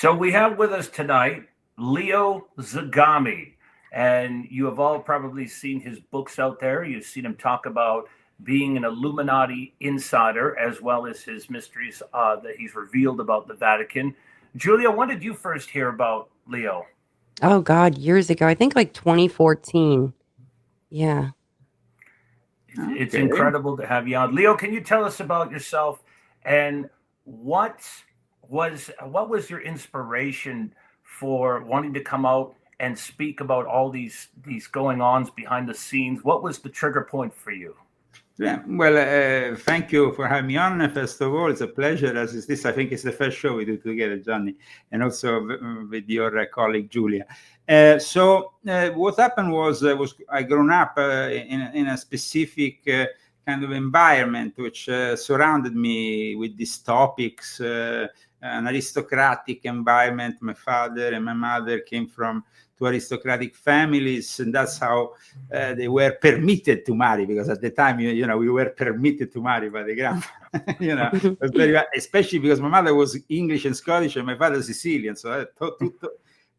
So we have with us tonight Leo Zagami, and you have all probably seen his books out there. You've seen him talk about being an Illuminati insider, as well as his mysteries that he's revealed about the Vatican. Julia, when did you first hear about Leo? Oh God, years ago. I think like 2014. Yeah. It's Okay. incredible to have you on. Leo, can you tell us about yourself and what was your inspiration for wanting to come out and speak about all these going ons behind the scenes? What was the trigger point for you? Yeah, well, thank you for having me on. First of all, it's a pleasure. As is this, I think it's the first show we do together, Jonny, and also with your colleague Julia. What happened was I grown up in a specific kind of environment which surrounded me with these topics. An aristocratic environment. My father and my mother came from two aristocratic families, and that's how they were permitted to marry, because at the time, we were permitted to marry by the grandfather. It was very, especially because my mother was English and Scottish and my father Sicilian, so I thought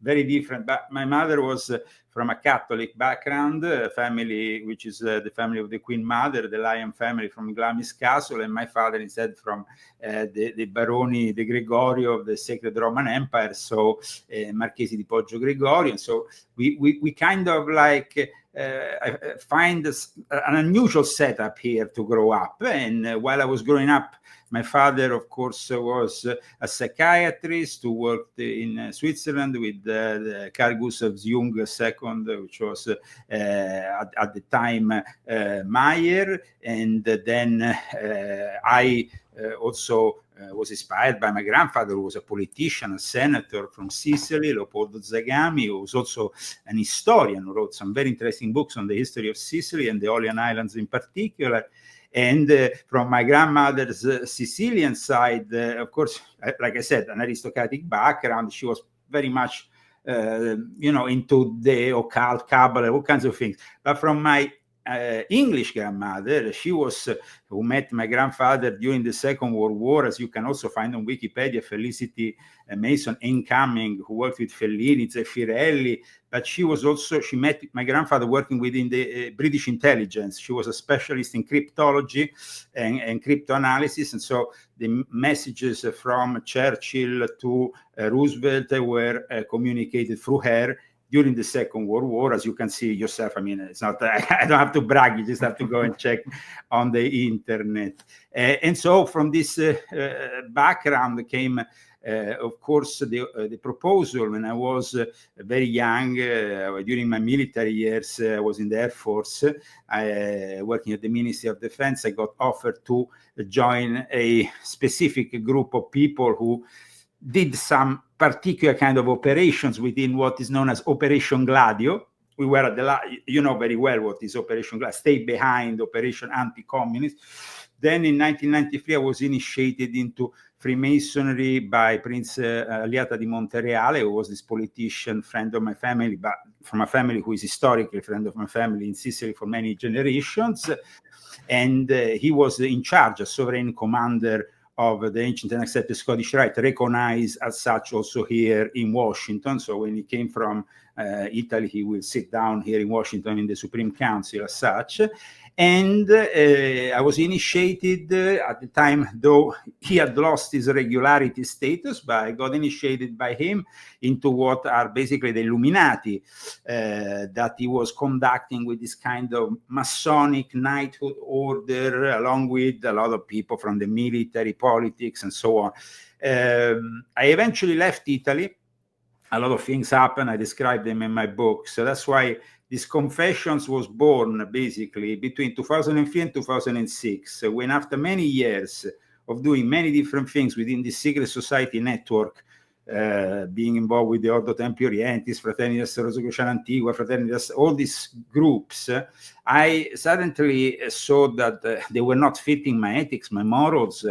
very different. But my mother was from a Catholic background, family which is the family of the Queen Mother, the Lion family from Glamis Castle, and my father instead from the Baroni de Gregorio of the Sacred Roman Empire, so Marchesi di Poggio Gregorio. And so we kind of like I find an unusual setup here to grow up. And while I was growing up, my father, of course, was a psychiatrist who worked in Switzerland with the Carl Gustav Jung II, which was at the time Meyer. And then I also was inspired by my grandfather, who was a politician, a senator from Sicily, Leopoldo Zagami, who was also an historian, who wrote some very interesting books on the history of Sicily and the Aeolian Islands in particular. And from my grandmother's Sicilian side, of course, like I said, an aristocratic background. She was very much, into the occult, Kabbalah, all kinds of things. But from my English grandmother, she was who met my grandfather during the Second World War, as you can also find on Wikipedia, Felicity Mason incoming, who worked with Fellini, Zeffirelli. But she met my grandfather working within the British intelligence. She was a specialist in cryptology and cryptoanalysis. And so the messages from Churchill to Roosevelt were communicated through her during the Second World War, as you can see yourself. I mean, it's not, I don't have to brag, you just have to go and check on the internet. And so from this background came, of course, the proposal when I was very young, during my military years. I was in the Air Force, working at the Ministry of Defense. I got offered to join a specific group of people who did some particular kind of operations within what is known as Operation Gladio. We were at you know very well what is Operation Gladio, stay behind, Operation Anti-Communist. Then in 1993, I was initiated into Freemasonry by Prince Aliata di Montereale, who was this politician, friend of my family, but from a family who is historically a friend of my family in Sicily for many generations. And he was in charge, a sovereign commander of the ancient and accepted Scottish Rite, recognized as such also here in Washington. So when he came from Italy, he will sit down here in Washington in the Supreme Council as such. And I was initiated at the time, though he had lost his regularity status, but I got initiated by him into what are basically the Illuminati that he was conducting with this kind of Masonic knighthood order, along with a lot of people from the military, politics, and so on. I eventually left Italy. A lot of things happened. I described them in my book. So that's why this Confessions was born basically between 2003 and 2006, when after many years of doing many different things within the secret society network, being involved with the Ordo Templi Orientis, Fraternità Rosicruciana Antigua, Fraternità, all these groups, I suddenly saw that they were not fitting my ethics, my morals.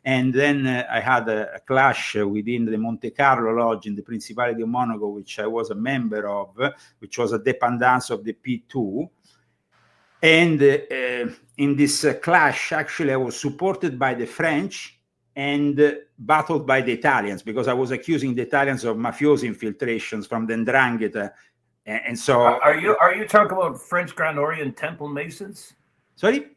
And then I had a clash within the Monte Carlo Lodge in the Principality of Monaco, which I was a member of, which was a dependance of the P2. And in this clash, actually, I was supported by the French and battled by the Italians, because I was accusing the Italians of mafiosi infiltrations from the 'Ndrangheta, and so. Are you talking about French Grand Orient Temple Masons? Sorry?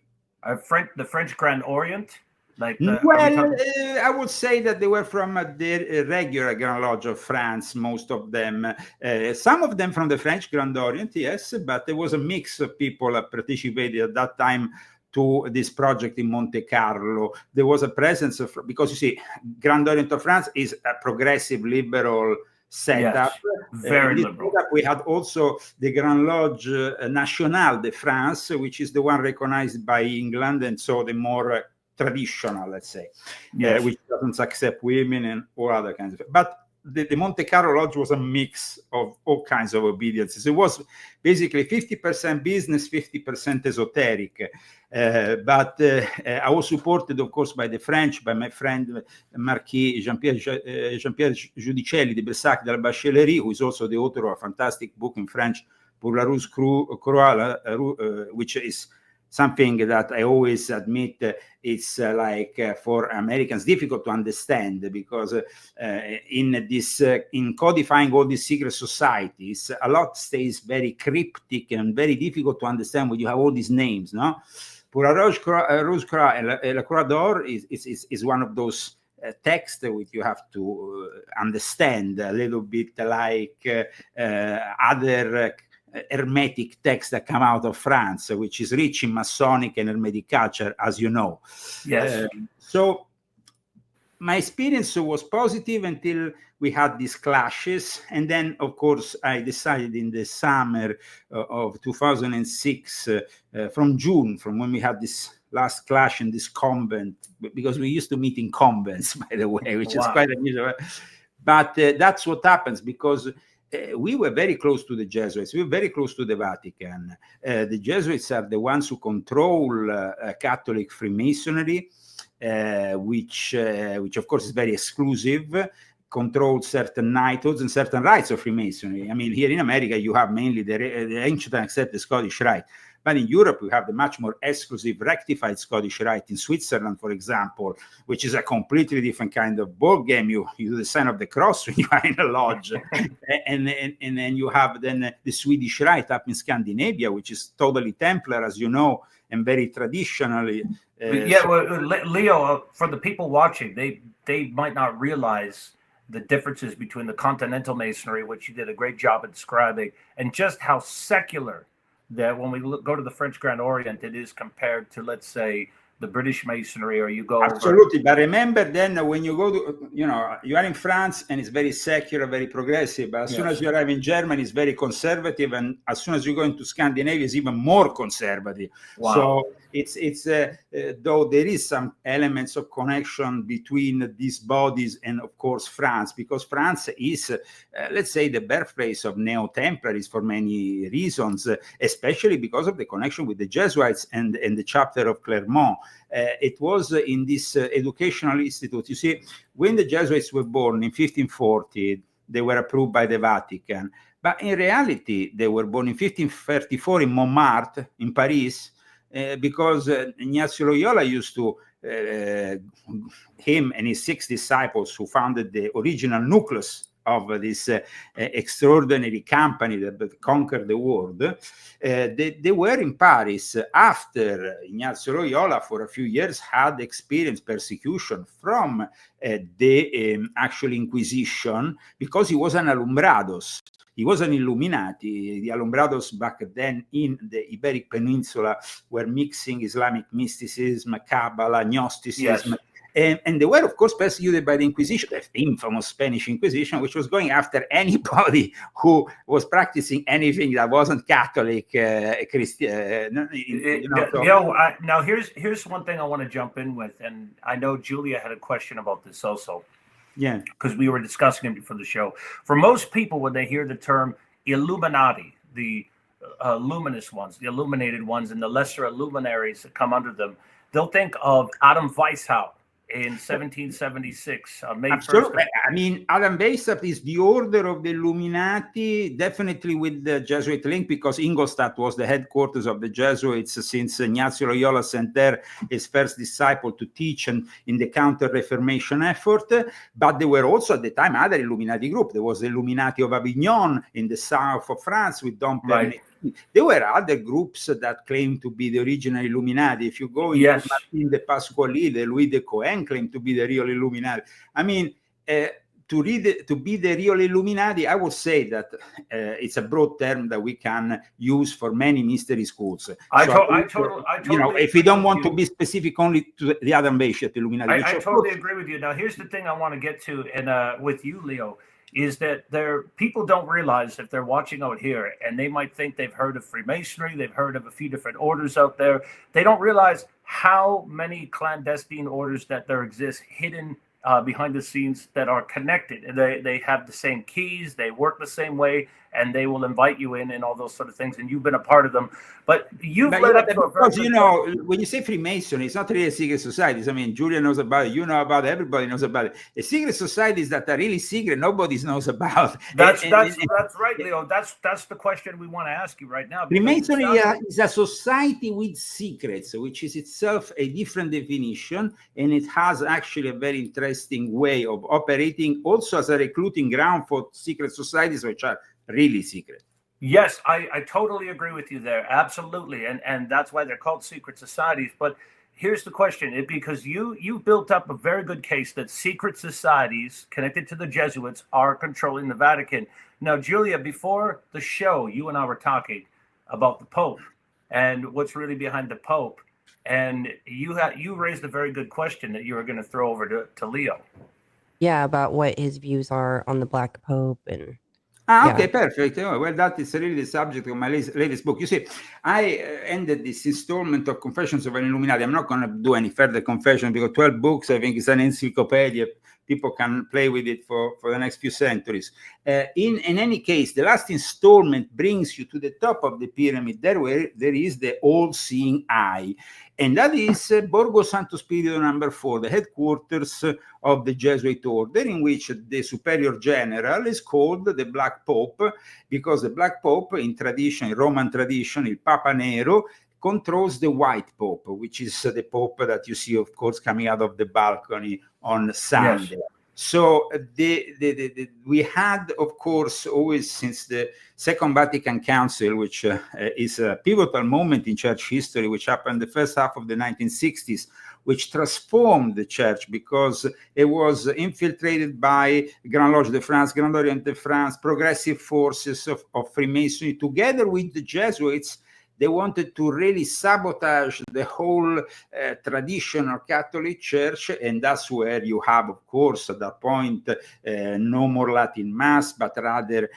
The French Grand Orient? Like I would say that they were from the regular Grand Lodge of France, most of them. Some of them from the French Grand Orient, yes, but there was a mix of people that participated at that time to this project in Monte Carlo. There was a presence of, because you see, Grand Orient of France is a progressive liberal setup. Yes, very liberal. We had also the Grand Lodge Nationale de France, which is the one recognized by England, and so the more traditional, let's say, yes. Which doesn't accept women and all other kinds of. But the Monte Carlo Lodge was a mix of all kinds of obediences. It was basically 50% business, 50% esoteric. But I was supported, of course, by the French, by my friend Marquis Jean-Pierre Giudicelli de Bessac de la Bachelerie, who is also the author of a fantastic book in French, Pour la Ruse Croix, which is something that I always admit it's for Americans difficult to understand, because in codifying all these secret societies, a lot stays very cryptic and very difficult to understand when you have all these names, no? Pour la Rose Croix et la Croix d'Or is one of those texts which you have to understand a little bit like other Hermetic texts that come out of France, which is rich in Masonic and Hermetic culture, as you know. Yes. So my experience was positive until we had these clashes. And then, of course, I decided in the summer of 2006, from June, from when we had this last clash in this convent, because we used to meet in convents, by the way, which is quite unusual. But that's what happens, because we were very close to the Jesuits. We were very close to the Vatican. The Jesuits are the ones who control Catholic Freemasonry, which of course is very exclusive, control certain knighthoods and certain rites of Freemasonry. I mean, here in America, you have mainly the ancient and accepted Scottish Rite. But in Europe, we have the much more exclusive rectified Scottish Rite. In Switzerland, for example, which is a completely different kind of ball game. You do the sign of the cross when you are in a lodge. and then you have the Swedish Rite up in Scandinavia, which is totally Templar, as you know, and very traditionally. Leo, for the people watching, they might not realize the differences between the continental masonry, which you did a great job at describing, and just how secular that when we go to the French Grand Orient, it is compared to, let's say, the British Masonry, or you go absolutely. But remember, then when you go to, you are in France and it's very secular, very progressive. But as soon as you arrive in Germany, it's very conservative, and as soon as you go into Scandinavia, it's even more conservative. Wow. So it's though there is some elements of connection between these bodies and, of course, France, because France is, let's say, the birthplace of Neo-Templaries for many reasons, especially because of the connection with the Jesuits and the chapter of Clermont. It was in this educational institute. You see, when the Jesuits were born in 1540, they were approved by the Vatican. But in reality, they were born in 1534 in Montmartre, in Paris, because Ignazio Loyola used to, him and his 6 disciples who founded the original nucleus of this extraordinary company that conquered the world, they were in Paris after Ignazio Loyola for a few years had experienced persecution from the actual Inquisition, because he was an Alumbrados. He was an Illuminati. The Alumbrados back then in the Iberic Peninsula were mixing Islamic mysticism, Kabbalah, Gnosticism. Yes. And they were, of course, persecuted by the Inquisition, the infamous Spanish Inquisition, which was going after anybody who was practicing anything that wasn't Catholic, Christian. Now, here's one thing I want to jump in with, and I know Julia had a question about this also. Yeah, because we were discussing it before the show. For most people, when they hear the term Illuminati, the luminous ones, the illuminated ones, and the lesser luminaries that come under them, they'll think of Adam Weishaupt in 1776 on May 1st. Absolutely. I mean, Adam Weishaupt is the order of the Illuminati, definitely with the Jesuit link, because Ingolstadt was the headquarters of the Jesuits since Ignazio Loyola sent there his first disciple to teach and in the Counter-Reformation effort. But there were also at the time other Illuminati groups. There was the Illuminati of Avignon in the south of France with Dom Pernet. There were other groups that claimed to be the original Illuminati. If you go into Martin de Pasquali, the Louis de Cohen claimed to be the real Illuminati. I mean, to be the real Illuminati, I would say that it's a broad term that we can use for many mystery schools. I totally, you know, if we don't want to be specific only to the Adam Weishaupt Illuminati. I totally agree with you. Now, here's the thing I want to get to, and with you, Leo, is that people don't realize if they're watching out here, and they might think they've heard of Freemasonry, they've heard of a few different orders out there. They don't realize how many clandestine orders that there exist hidden behind the scenes that are connected. And they have the same keys, they work the same way, and they will invite you in and all those sort of things. And you've been a part of them. But you've led up to a very because, you know, when you say Freemasonry, it's not really a secret society. I mean, Julia knows about it, you know about it, everybody knows about it. A secret societies that are really secret, nobody knows about. That's right, Leo. That's the question we want to ask you right now. Freemasonry is a society with secrets, which is itself a different definition, and it has actually a very interesting way of operating, also as a recruiting ground for secret societies, which are really secret. Yes, I totally agree with you there. Absolutely. And that's why they're called secret societies. But here's the question, because you built up a very good case that secret societies connected to the Jesuits are controlling the Vatican. Now, Julia, before the show, you and I were talking about the Pope and what's really behind the Pope. And you raised a very good question that you were going to throw over to Leo. Yeah, about what his views are on the Black Pope and... Okay, perfect. Oh, well, that is really the subject of my latest book. You see, I ended this installment of Confessions of an Illuminati. I'm not going to do any further confession because 12 books, I think, is an encyclopedia. People can play with it for the next few centuries. In any case, the last installment brings you to the top of the pyramid, there where there is the all-seeing eye. And that is Borgo Santo Spirito number 4, the headquarters of the Jesuit order, in which the superior general is called the Black Pope, because the Black Pope, in tradition, in Roman tradition, il Papa Nero, controls the White Pope, which is the Pope that you see, of course, coming out of the balcony on Sunday. Yes. So we had, of course, always since the Second Vatican Council, which is a pivotal moment in church history, which happened the first half of the 1960s, which transformed the church because it was infiltrated by Grand Lodge de France, Grand Orient de France, progressive forces of Freemasonry, together with the Jesuits. They wanted to really sabotage the whole traditional Catholic Church, and that's where you have, of course, at that point, no more Latin Mass, but rather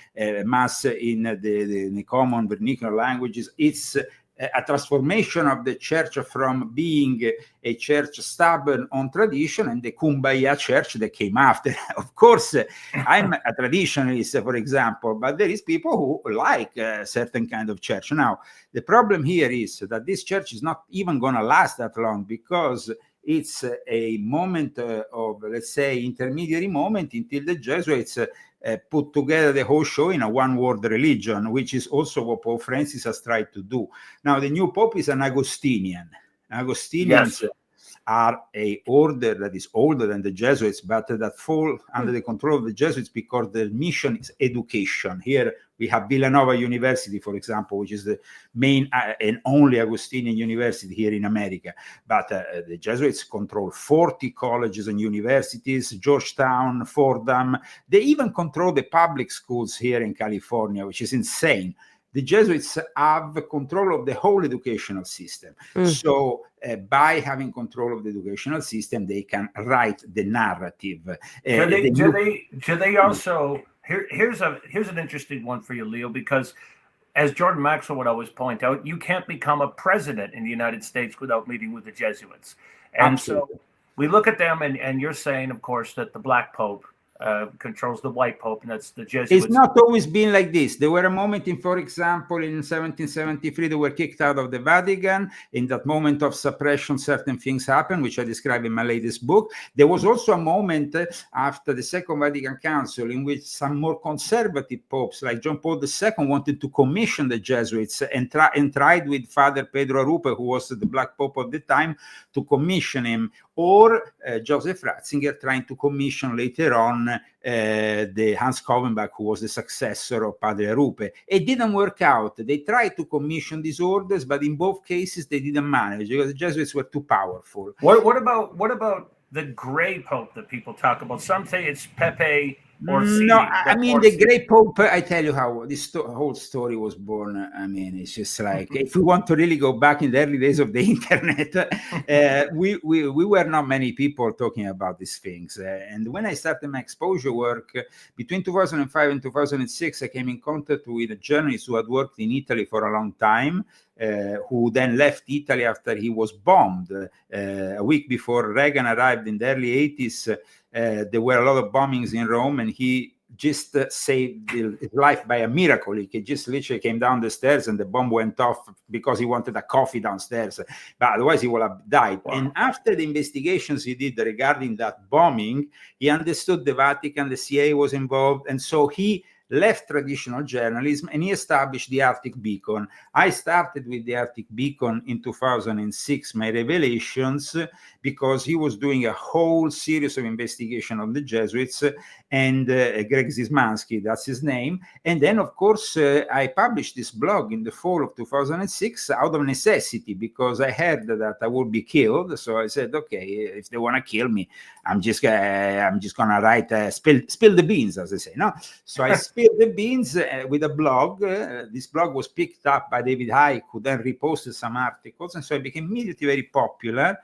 Mass in the common vernacular languages. It's a transformation of the church from being a church stubborn on tradition and the Kumbaya church that came after. Of course, I'm a traditionalist, for example, but there is people who like a certain kind of church. Now, the problem here is that this church is not even going to last that long because it's a moment of, let's say, intermediary moment until the Jesuits put together the whole show in a one-world religion, which is also what Pope Francis has tried to do. Now, the new Pope is an Augustinian. Augustinians are a order that is older than the Jesuits, but that fall under the control of the Jesuits because their mission is education. Here we have Villanova University, for example, which is the main and only Augustinian university here in America. But the Jesuits control 40 colleges and universities, Georgetown, Fordham. They even control the public schools here in California, which is insane. The Jesuits have control of the whole educational system. So by having control of the educational system, they can write the narrative. Do they also... Here's an interesting one for you, Leo, because as Jordan Maxwell would always point out, you can't become a president in the United States without meeting with the Jesuits. And Absolutely. So we look at them, and you're saying, of course, that the Black Pope controls the white pope, and that's the Jesuits. It's not always been like this. There were a moment for example, in 1773, they were kicked out of the Vatican. In that moment of suppression, certain things happened, which I describe in my latest book. There was also a moment after the Second Vatican Council in which some more conservative popes, like John Paul II, wanted to commission the Jesuits and tried with Father Pedro Arrupe, who was the Black Pope of the time, to commission him, or Joseph Ratzinger trying to commission later on the Hans Kovenbach, who was the successor of Padre Arrupe. It didn't work out. They tried to commission these orders, but in both cases they didn't manage because the Jesuits were too powerful. What about the gray pope that people talk about? Some say it's Pepe Orsini. No, I mean the Great Pope. I tell you how this whole story was born. I mean, it's just like if we want to really go back in the early days of the internet, we were not many people talking about these things. And when I started my exposure work between 2005 and 2006, I came in contact with a journalist who had worked in Italy for a long time. Who then left Italy after he was bombed. A week before Reagan arrived in the early 80s, there were a lot of bombings in Rome, and he just saved his life by a miracle. He just literally came down the stairs and the bomb went off because he wanted a coffee downstairs. But otherwise, he would have died. Wow. And after the investigations he did regarding that bombing, he understood the Vatican, the CIA was involved, and so he left traditional journalism and he established the Arctic Beacon. I started with the Arctic Beacon in 2006, my revelations, because he was doing a whole series of investigation on the Jesuits, and Greg Zismansky, that's his name. And then, of course, I published this blog in the fall of 2006 out of necessity, because I heard that I would be killed. So I said, okay, if they want to kill me, I'm just gonna write spill the beans, as they say. No, so I spilled the beans with a blog. This blog was picked up by David Icke, who then reposted some articles, and so I became immediately very popular.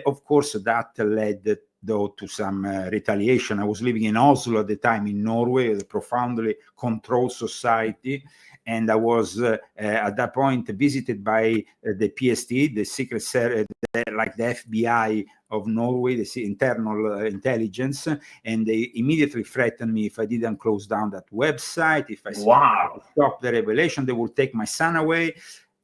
Of course, that led though to some retaliation. I was living in Oslo at the time, in Norway, a profoundly controlled society. And I was at that point visited by the PST, the Secret Service, like the FBI of Norway, the internal intelligence, and they immediately threatened me if I didn't close down that website, if I stop the revelation, they would take my son away.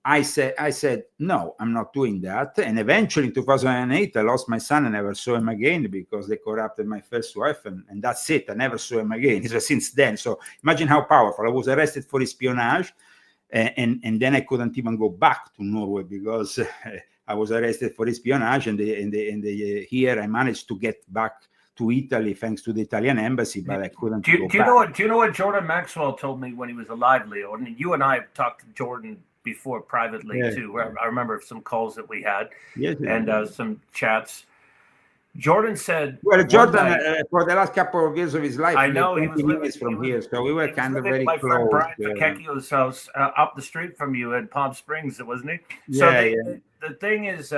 I said, no, I'm not doing that. And eventually in 2008, I lost my son and never saw him again because they corrupted my first wife, and that's it. I never saw him again. It was since then. So imagine how powerful. I was arrested for espionage, and then I couldn't even go back to Norway because I was arrested for espionage, and here I managed to get back to Italy thanks to the Italian embassy, but I couldn't go back. Do you know what Jordan Maxwell told me when he was alive, Leo? And you and I have talked to Jordan before privately too. I remember some calls that we had and some chats. Jordan said, well, Jordan for the last couple of years of his life, I know he was living from here, so we were kind of very my close. Friend Brian Pacecchio's house up the street from you in Palm Springs, wasn't he? The thing is,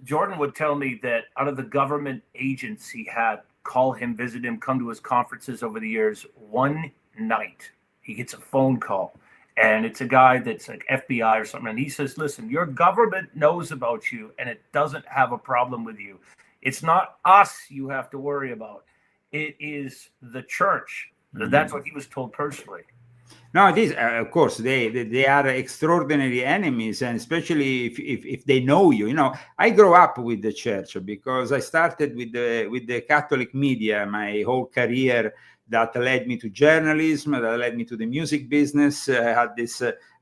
Jordan would tell me that out of the government agents he had call him, visit him, come to his conferences over the years, one night he gets a phone call. And it's a guy that's like FBI or something. And he says, listen, your government knows about you and it doesn't have a problem with you. It's not us you have to worry about. It is the church. Mm-hmm. That's what he was told personally. No, it is. Of course, they are extraordinary enemies, and especially if they know you. You know, I grew up with the church because I started with the Catholic media my whole career. That led me to journalism, that led me to the music business. I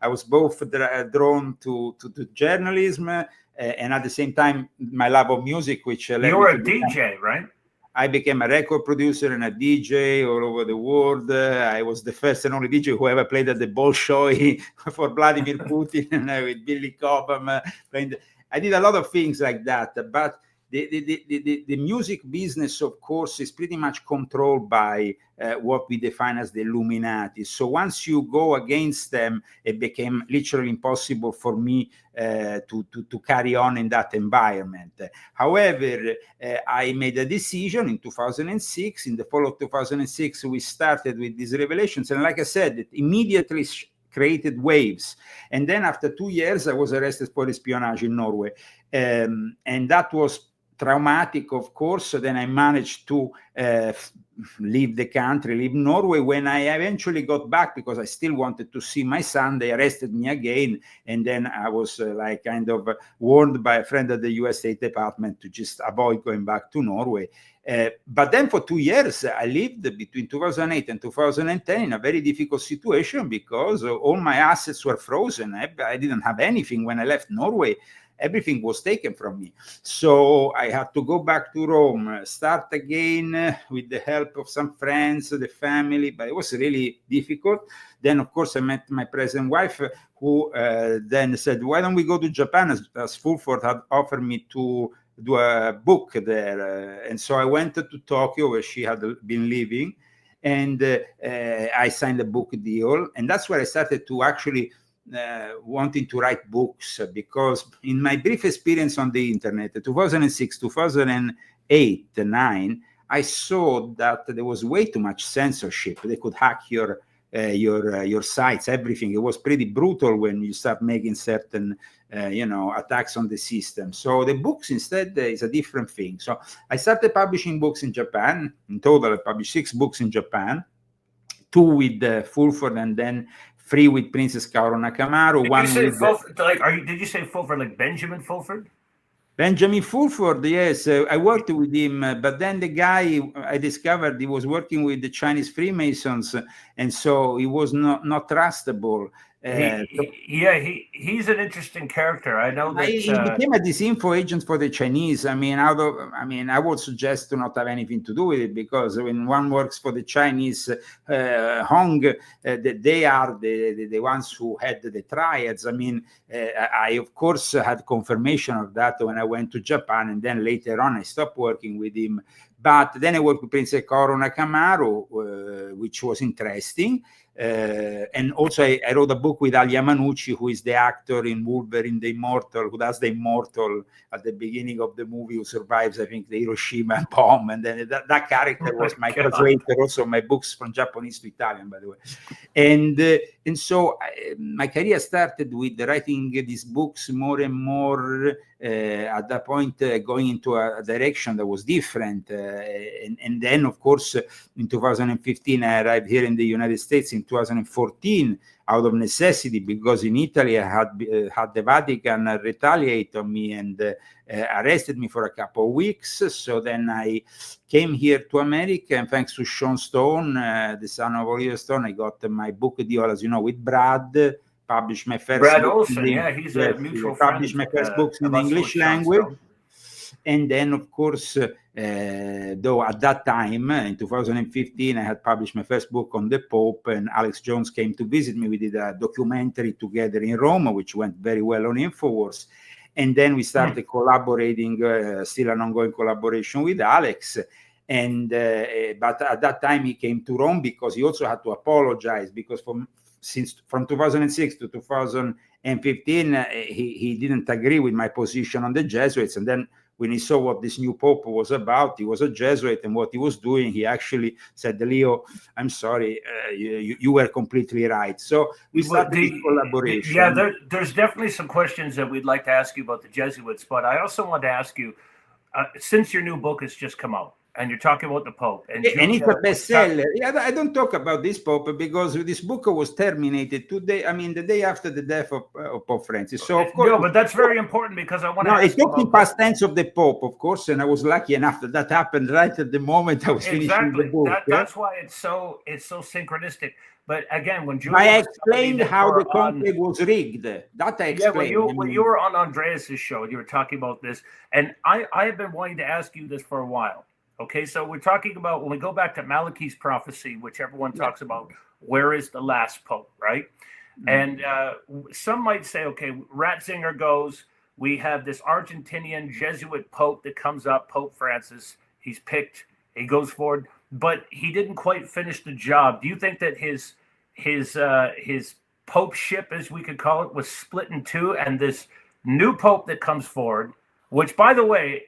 was both drawn to journalism and at the same time, my love of music, which led you were a DJ, right? I became a record producer and a DJ all over the world. I was the first and only DJ who ever played at the Bolshoi for Vladimir Putin with Billy Cobham. I did a lot of things like that, but the music business, of course, is pretty much controlled by what we define as the Illuminati. So once you go against them, it became literally impossible for me to carry on in that environment. However, I made a decision in 2006. In the fall of 2006, we started with these revelations. And like I said, it immediately created waves. And then after 2 years, I was arrested for espionage in Norway. And that was traumatic, of course. So then I managed to leave the country, leave Norway. When I eventually got back, because I still wanted to see my son, they arrested me again. And then I was like kind of warned by a friend at the US State Department to just avoid going back to Norway. But then for 2 years, I lived between 2008 and 2010 in a very difficult situation because all my assets were frozen. I didn't have anything when I left Norway. Everything was taken from me. So I had to go back to Rome, start again with the help of some friends, the family, but it was really difficult. Then, of course, I met my present wife, who then said, why don't we go to Japan, as Fulford had offered me to do a book there. And so I went to Tokyo, where she had been living, and I signed a book deal. And that's where I started to actually wanting to write books, because in my brief experience on the internet, 2006, 2008, 2009, I saw that there was way too much censorship. They could hack your sites, everything. It was pretty brutal when you start making certain attacks on the system. So the books instead is a different thing. So I started publishing books in Japan. In total, I published 6 books in Japan, 2 with Fulford, and then 3 with Princess Kaoru Nakamaru. Did you say Fulford, like Benjamin Fulford? Benjamin Fulford, yes. I worked with him, but then the guy, I discovered he was working with the Chinese Freemasons, and so he was not trustable. He's an interesting character. I know that he became a disinfo agent for the Chinese. I I would suggest to not have anything to do with it, because when one works for the Chinese Hong, they are the ones who had the triads. I of course had confirmation of that when I went to Japan, and then later on I stopped working with him. But then I worked with Princess Kaoru Nakamaru, which was interesting. And also I wrote a book with Alia Manucci, who is the actor in Wolverine the Immortal, who does the Immortal at the beginning of the movie, who survives, I think, the Hiroshima bomb. And then that character was my translator, also my books from Japanese to Italian, by the way. And so my career started with writing these books more and more, at that point going into a direction that was different. And then, of course, in 2015, I arrived here in the United States. In 2014, out of necessity, because in Italy I had the Vatican retaliate on me and arrested me for a couple of weeks. So then I came here to America, and thanks to Sean Stone, the son of Oliver Stone, I got my book deal, as you know, with Brad. Published my first Brad book. Olson, he's a mutual friend. Published my first books in the English language. And then, of course, though at that time, in 2015, I had published my first book on the Pope, and Alex Jones came to visit me. We did a documentary together in Rome, which went very well on InfoWars. And then we started collaborating, still an ongoing collaboration with Alex. And but at that time, he came to Rome because he also had to apologize, because from 2006 to 2015, he didn't agree with my position on the Jesuits. And then when he saw what this new Pope was about, he was a Jesuit, and what he was doing, he actually said, Leo, I'm sorry, you were completely right. So we started this collaboration. Yeah, there's definitely some questions that we'd like to ask you about the Jesuits, but I also want to ask you, since your new book has just come out, and you're talking about the Pope, and it's a bestseller. I don't talk about this Pope because this book was terminated today. The day after the death of Pope Francis. So of course, no, but that's very important, because I want to. No, it took in past tense of the Pope, of course, and I was lucky enough that that happened right at the moment I was finishing the book. That's why it's so synchronistic. But again, when Julia, I explained how the conclave was rigged. That I explained. Yeah, when you were on Andreas's show, you were talking about this, and I have been wanting to ask you this for a while. Okay, so we're talking about, when we go back to Malachi's prophecy, which everyone talks about, where is the last Pope, right? And some might say, okay, Ratzinger goes, we have this Argentinian Jesuit Pope that comes up, Pope Francis. He's picked, he goes forward, but he didn't quite finish the job. Do you think that his popeship, as we could call it, was split in two, and this new Pope that comes forward, which, by the way,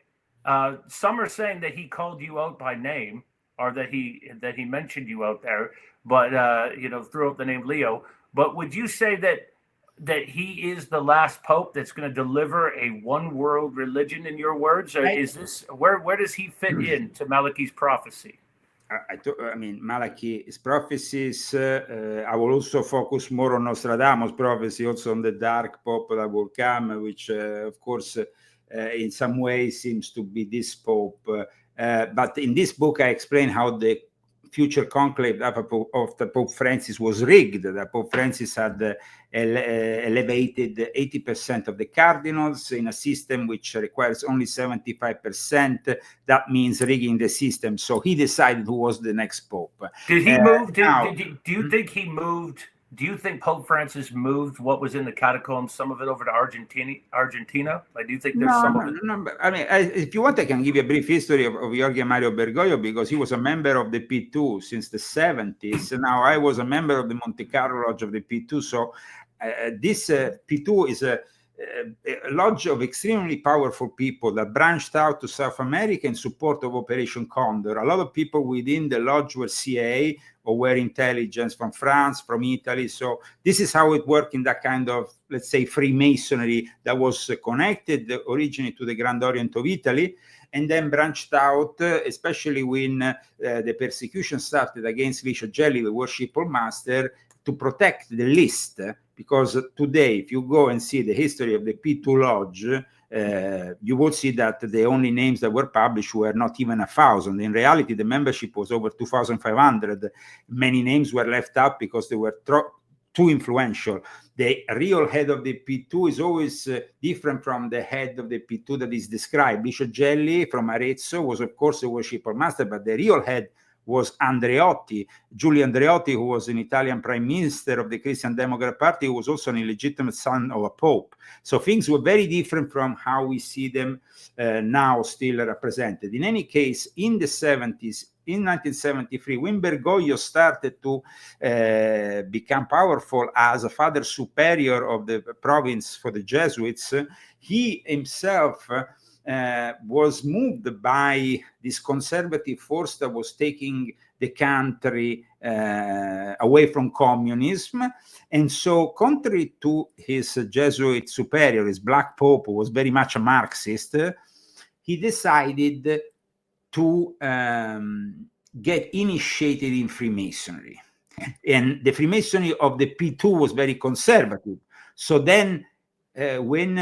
some are saying that he called you out by name, or that he mentioned you out there, but threw out the name Leo. But would you say that that he is the last pope that's going to deliver a one world religion, in your words? Or is this where does he fit into Malachi's prophecy? I mean, Malachi's prophecies. I will also focus more on Nostradamus' prophecy, also on the dark pope that will come, which, of course, in some ways seems to be this pope. But in this book, I explain how the future conclave of the Pope Francis was rigged. That Pope Francis had elevated 80% of the cardinals in a system which requires only 75%. That means rigging the system. So he decided who was the next Pope. Did he move? Do you think he moved? Do you think Pope Francis moved what was in the catacombs, some of it over to Argentina? Like, do you think there's some of it? No. I mean, if you want, I can give you a brief history of Jorge Mario Bergoglio, because he was a member of the P2 since the 70s. Now, I was a member of the Monte Carlo Lodge of the P2. So this P2 is a lodge of extremely powerful people that branched out to South America in support of Operation Condor. A lot of people within the lodge were CIA or were intelligence from France, from Italy. So this is how it worked in that kind of, let's say, Freemasonry that was connected originally to the Grand Orient of Italy, and then branched out, especially when the persecution started against Licio Gelli, the worshipful master, to protect the list. Because today, if you go and see the history of the P2 Lodge, you will see that the only names that were published were not even 1,000. In reality, the membership was over 2,500. Many names were left out because they were too influential. The real head of the P2 is always different from the head of the P2 that is described. Licio Gelli from Arezzo was, of course, a worshipper master, but the real head was Andreotti, Giulio Andreotti, who was an Italian prime minister of the Christian Democrat Party, who was also an illegitimate son of a pope. So things were very different from how we see them now still represented. In any case, in the 70s, in 1973, when Bergoglio started to become powerful as a father superior of the province for the Jesuits, he himself was moved by this conservative force that was taking the country away from communism. And so, contrary to his Jesuit superior, his Black Pope, who was very much a Marxist, he decided to get initiated in Freemasonry. And the Freemasonry of the P2 was very conservative. So then, when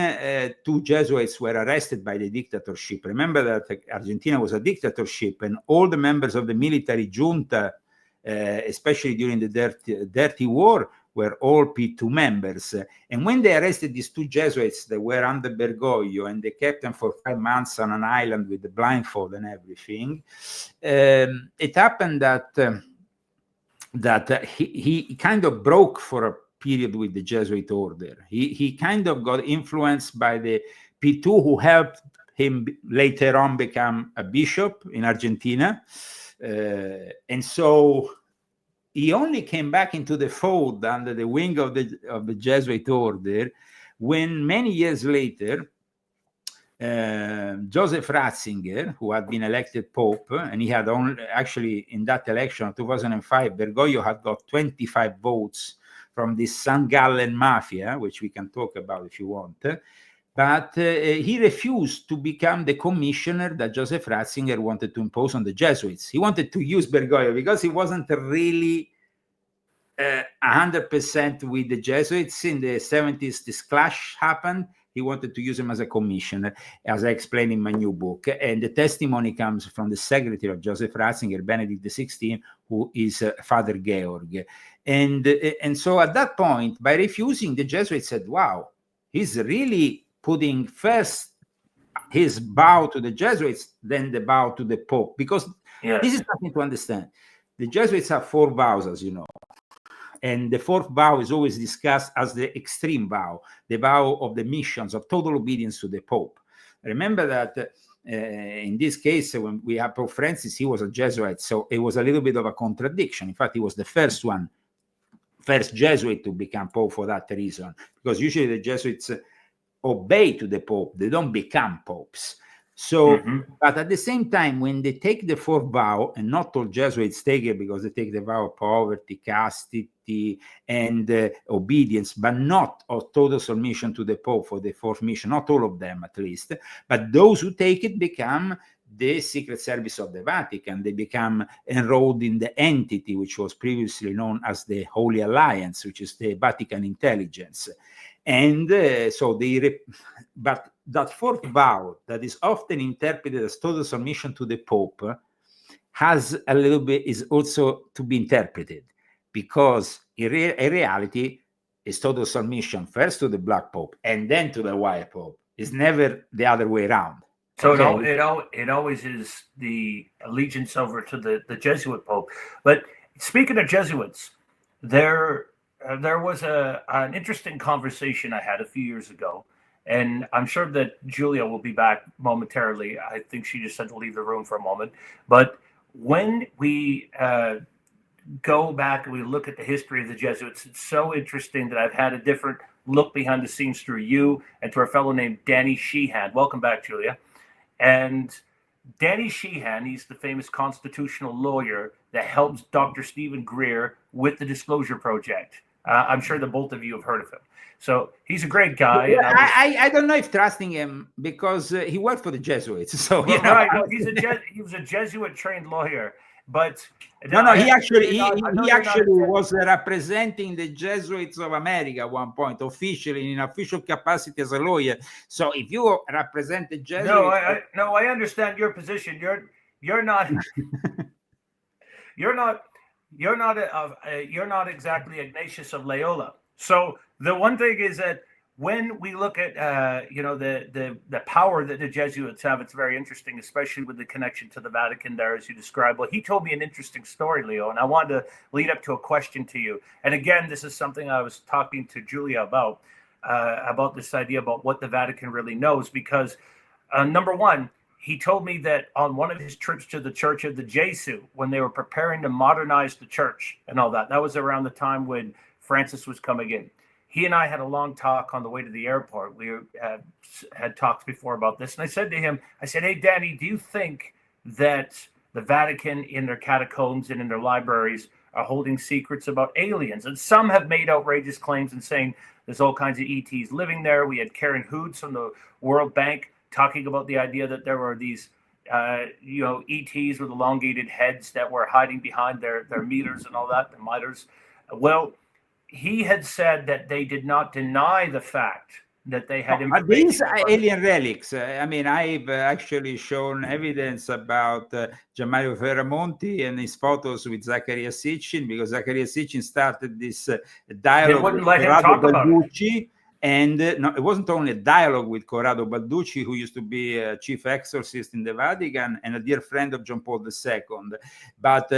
two Jesuits were arrested by the dictatorship, remember that Argentina was a dictatorship, and all the members of the military junta, especially during the Dirty War, were all P2 members. And when they arrested these two Jesuits that were under Bergoglio, and they kept them for 5 months on an island with the blindfold and everything, it happened that he kind of broke for a period with the Jesuit order. He kind of got influenced by the P2, who helped him later on become a bishop in Argentina. And so he only came back into the fold under the wing of the Jesuit order when many years later, Joseph Ratzinger, who had been elected Pope, and he had only, actually in that election of 2005, Bergoglio had got 25 votes from this San Gallen mafia, which we can talk about if you want. But he refused to become the commissioner that Joseph Ratzinger wanted to impose on the Jesuits. He wanted to use Bergoglio because he wasn't really 100% with the Jesuits. In the 70s, this clash happened. He wanted to use him as a commissioner, as I explained in my new book. And the testimony comes from the secretary of Joseph Ratzinger, Benedict XVI, who is Father Georg. And so at that point, by refusing, the Jesuits said, wow, he's really putting first his bow to the Jesuits, then the bow to the Pope. Because this is something to understand. The Jesuits have 4 vows, as you know. And the 4th vow is always discussed as the extreme vow, the vow of the missions, of total obedience to the Pope. Remember that in this case, when we have Pope Francis, he was a Jesuit, so it was a little bit of a contradiction. In fact, he was the first Jesuit to become Pope for that reason, because usually the Jesuits obey to the Pope, they don't become popes. So, Mhm. but at the same time, when they take the fourth vow, and not all Jesuits take it because they take the vow of poverty, chastity, and obedience, but not of total submission to the Pope for the fourth mission, not all of them at least, but those who take it become the secret service of the Vatican. They become enrolled in the entity which was previously known as the Holy Alliance, which is the Vatican intelligence. And but that fourth vow that is often interpreted as total submission to the Pope has a little bit, is also to be interpreted, because in reality is total submission first to the Black Pope and then to the White Pope. It's never the other way around. So Okay? it always is the allegiance over to the Jesuit Pope. But speaking of Jesuits, there was an interesting conversation I had a few years ago, and I'm sure that Julia will be back momentarily. I think she just had to leave the room for a moment. But when we go back and we look at the history of the Jesuits, it's so interesting that I've had a different look behind the scenes through you and to our fellow named Danny Sheehan. Welcome back, Julia. And Danny Sheehan, he's the famous constitutional lawyer that helps Dr. Stephen Greer with the Disclosure Project. I'm sure that both of you have heard of him. So he's a great guy. Well, And I don't know if trusting him, because he worked for the Jesuits. So well, you know, right, no, he was a Jesuit trained lawyer, but no, he actually was was representing the Jesuits of America at one point, officially, in official capacity as a lawyer. So if you represent the Jesuits, I understand your position. You're not you're not exactly Ignatius of Loyola. So the one thing is that when we look at the power that the Jesuits have, it's very interesting, especially with the connection to the Vatican there, as you described. Well, he told me an interesting story, Leo, and I wanted to lead up to a question to you. And again, this is something I was talking to Julia about this idea about what the Vatican really knows, because number one, he told me that on one of his trips to the Church of the JCøde, when they were preparing to modernize the church and all that, that was around the time when Francis was coming in. He and I had a long talk on the way to the airport. We had talked before about this. And I said to him, hey, Danny, do you think that the Vatican in their catacombs and in their libraries are holding secrets about aliens? And some have made outrageous claims and saying there's all kinds of ETs living there. We had Karen Hoods from the World Bank talking about the idea that there were these ETs with elongated heads that were hiding behind their meters and all that, the miters. Well, he had said that they did not deny the fact that they had information. These alien relics. I mean, I've actually shown evidence about Gianmario Ferramonti and his photos with Zaccaria Sitchin, because Zaccaria Sitchin started this dialogue with Corrado Balducci. And no, it wasn't only a dialogue with Corrado Balducci, who used to be a chief exorcist in the Vatican and a dear friend of John Paul II. But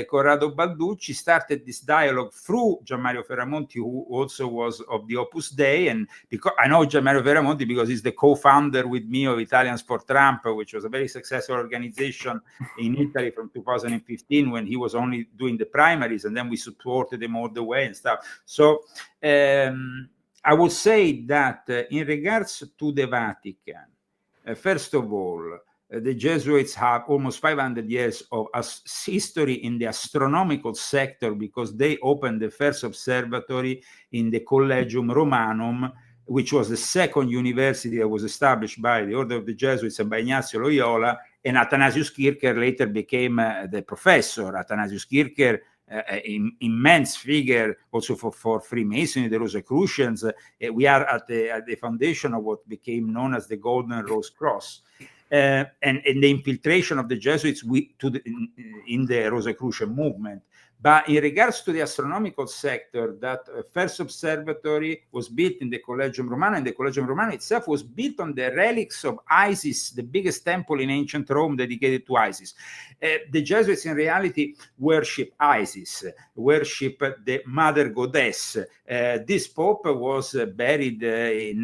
Corrado Balducci started this dialogue through Gianmario Ferramonti, who also was of the Opus Dei. And because I know Gianmario Ferramonti because he's the co-founder with me of Italians for Trump, which was a very successful organization in Italy from 2015, when he was only doing the primaries, and then we supported him all the way and stuff. So I would say that in regards to the Vatican, first of all, the Jesuits have almost 500 years of history in the astronomical sector, because they opened the first observatory in the Collegium Romanum, which was the second university that was established by the Order of the Jesuits and by Ignazio Loyola. And Athanasius Kircher later became the professor. Athanasius Kircher, immense figure also for Freemasonry, the Rosicrucians. We are at the foundation of what became known as the Golden Rose Cross. And the infiltration of the Jesuits in the Rosicrucian movement. But in regards to the astronomical sector, that first observatory was built in the Collegium Romanum, and the Collegium Romanum itself was built on the relics of Isis, the biggest temple in ancient Rome dedicated to Isis. The Jesuits in reality worship Isis, worship the mother goddess. This pope was buried in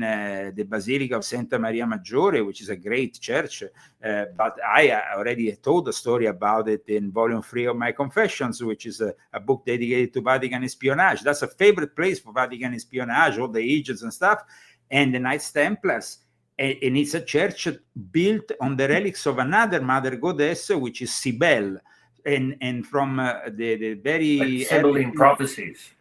the Basilica of Santa Maria Maggiore, which is a great church. But I already told a story about it in volume 3 of my Confessions, which is a book dedicated to Vatican espionage. That's a favorite place for Vatican espionage, all the agents and stuff. And the Knights Templars and it's a church built on the relics of another mother goddess, which is Cybele, and from the very Like Sibylline prophecies.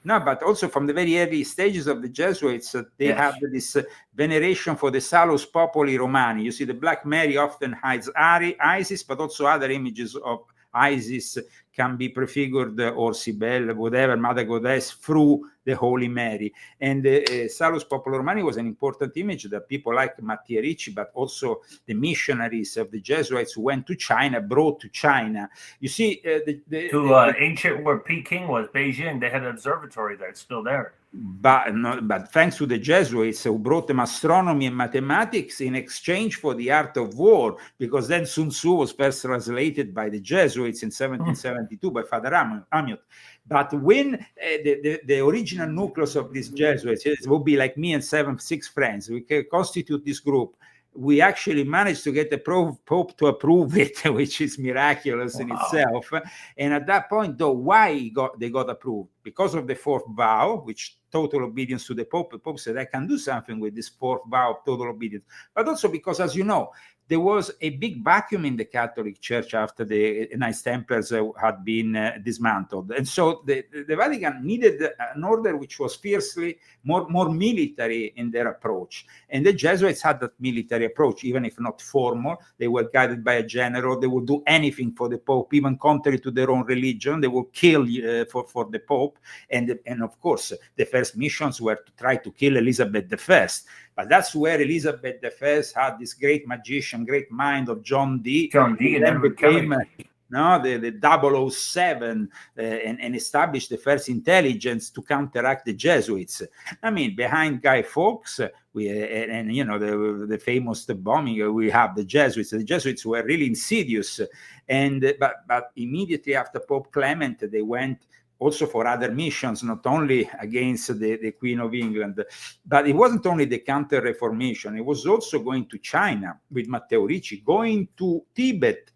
No, but also from the very early stages of the Jesuits, they Yes. had this veneration for the Salus Populi Romani. You see, the Black Mary often hides Isis, but also other images of Isis can be prefigured, or Cybele, whatever, Mother Goddess, through the Holy Mary. And Salus Populi Romani was an important image that people like Mattia Ricci, but also the missionaries of the Jesuits who went to China, brought to China. You see, ancient where Peking was, Beijing, they had an observatory there. It's still there. But thanks to the Jesuits who brought them astronomy and mathematics in exchange for the art of war, because then Sun Tzu was first translated by the Jesuits in 1772 by Father Amiot. But when the original nucleus of these Jesuits, it would be like me and 6 friends, we can constitute this group. We actually managed to get the Pope to approve it, which is miraculous in itself. And at that point, though, why they got approved? Because of the 4th vow, which total obedience to the Pope. The Pope said, I can do something with this 4th vow of total obedience. But also because, as you know, there was a big vacuum in the Catholic Church after the Knights Templars had been dismantled. And so the Vatican needed an order which was fiercely more military in their approach. And the Jesuits had that military approach, even if not formal. They were guided by a general. They would do anything for the Pope, even contrary to their own religion. They would kill for the Pope. And of course, the first missions were to try to kill Elizabeth I. But that's where Elizabeth I had this great magician, great mind of John Dee. John Dee and Edward became Kelly. the 007 and established the first intelligence to counteract the Jesuits. I mean, behind Guy Fawkes, the famous bombing, we have the Jesuits. The Jesuits were really insidious, but immediately after Pope Clement, they went also for other missions, not only against the Queen of England. But it wasn't only the Counter-Reformation, it was also going to China with Matteo Ricci, going to Tibet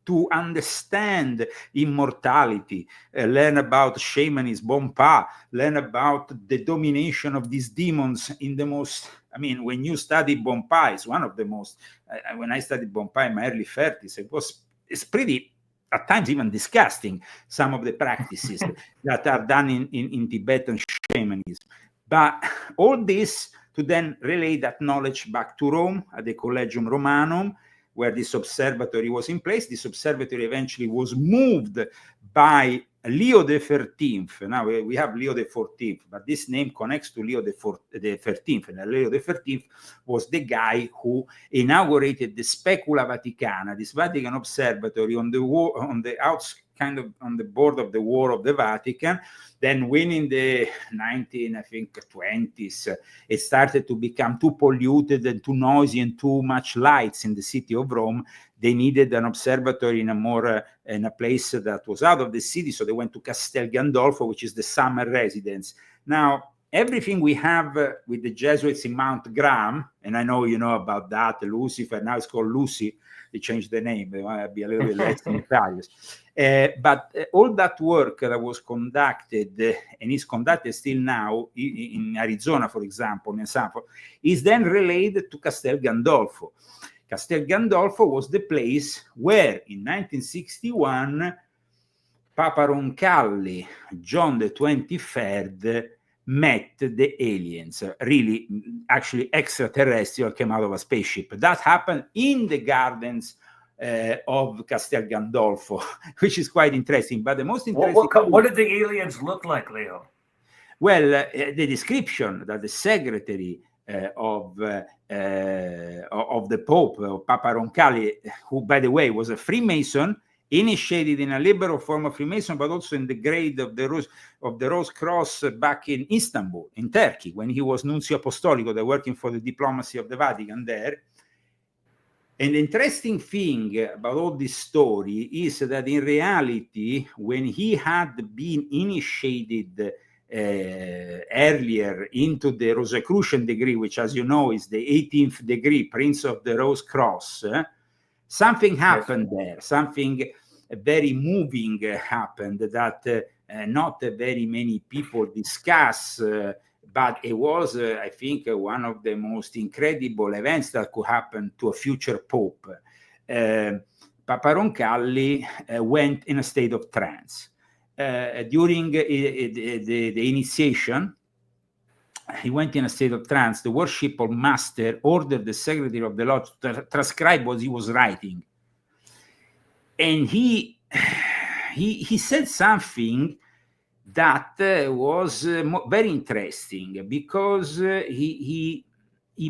to understand immortality, learn about shamanism, Bonpa, learn about the domination of these demons in the most, I mean, when you study Bonpa, it's one of the most, when I studied Bonpa in my early 30s, it's pretty, at times even disgusting, some of the practices that are done in Tibetan shamanism. But all this to then relay that knowledge back to Rome at the Collegium Romanum, where this observatory was in place. This observatory eventually was moved by Leo XIII. Now we have Leo XIV, but this name connects to Leo XIII. And Leo XIII was the guy who inaugurated the Specula Vaticana, this Vatican observatory on the board of the War of the Vatican. Then when in the 1920s, it started to become too polluted and too noisy and too much lights in the city of Rome, they needed an observatory in a place that was out of the city. So they went to Castel Gandolfo, which is the summer residence. Now, everything we have with the Jesuits in Mount Graham, and I know you know about that, Lucifer, now it's called Lucy. They changed the name. They want to be a little bit less nefarious. But all that work that was conducted and is conducted still now in Arizona, for example, in Sanford, is then relayed to Castel Gandolfo. Castel Gandolfo was the place where in 1961 Papa Roncalli, John the 23rd, met the aliens, really actually extraterrestrial, came out of a spaceship. That happened in the gardens of Castel Gandolfo, which is quite interesting. But the most interesting what did the aliens look like, Leo? Well, the description that the secretary of the Pope, Papa Roncalli, who, by the way, was a Freemason, initiated in a liberal form of Freemason, but also in the grade of the Rose Cross back in Istanbul, in Turkey, when he was Nuncio Apostolico. They're working for the diplomacy of the Vatican there. And the interesting thing about all this story is that in reality, when he had been initiated earlier into the Rosicrucian degree, which, as you know, is the 18th degree, Prince of the Rose Cross, something happened there, something very moving happened, that not very many people discuss, but it was, I think, one of the most incredible events that could happen to a future pope. Papa Roncalli went in a state of trance. During the initiation, he went in a state of trance. The worshipful master ordered the secretary of the lodge to transcribe what he was writing. And he said something that was very interesting, because he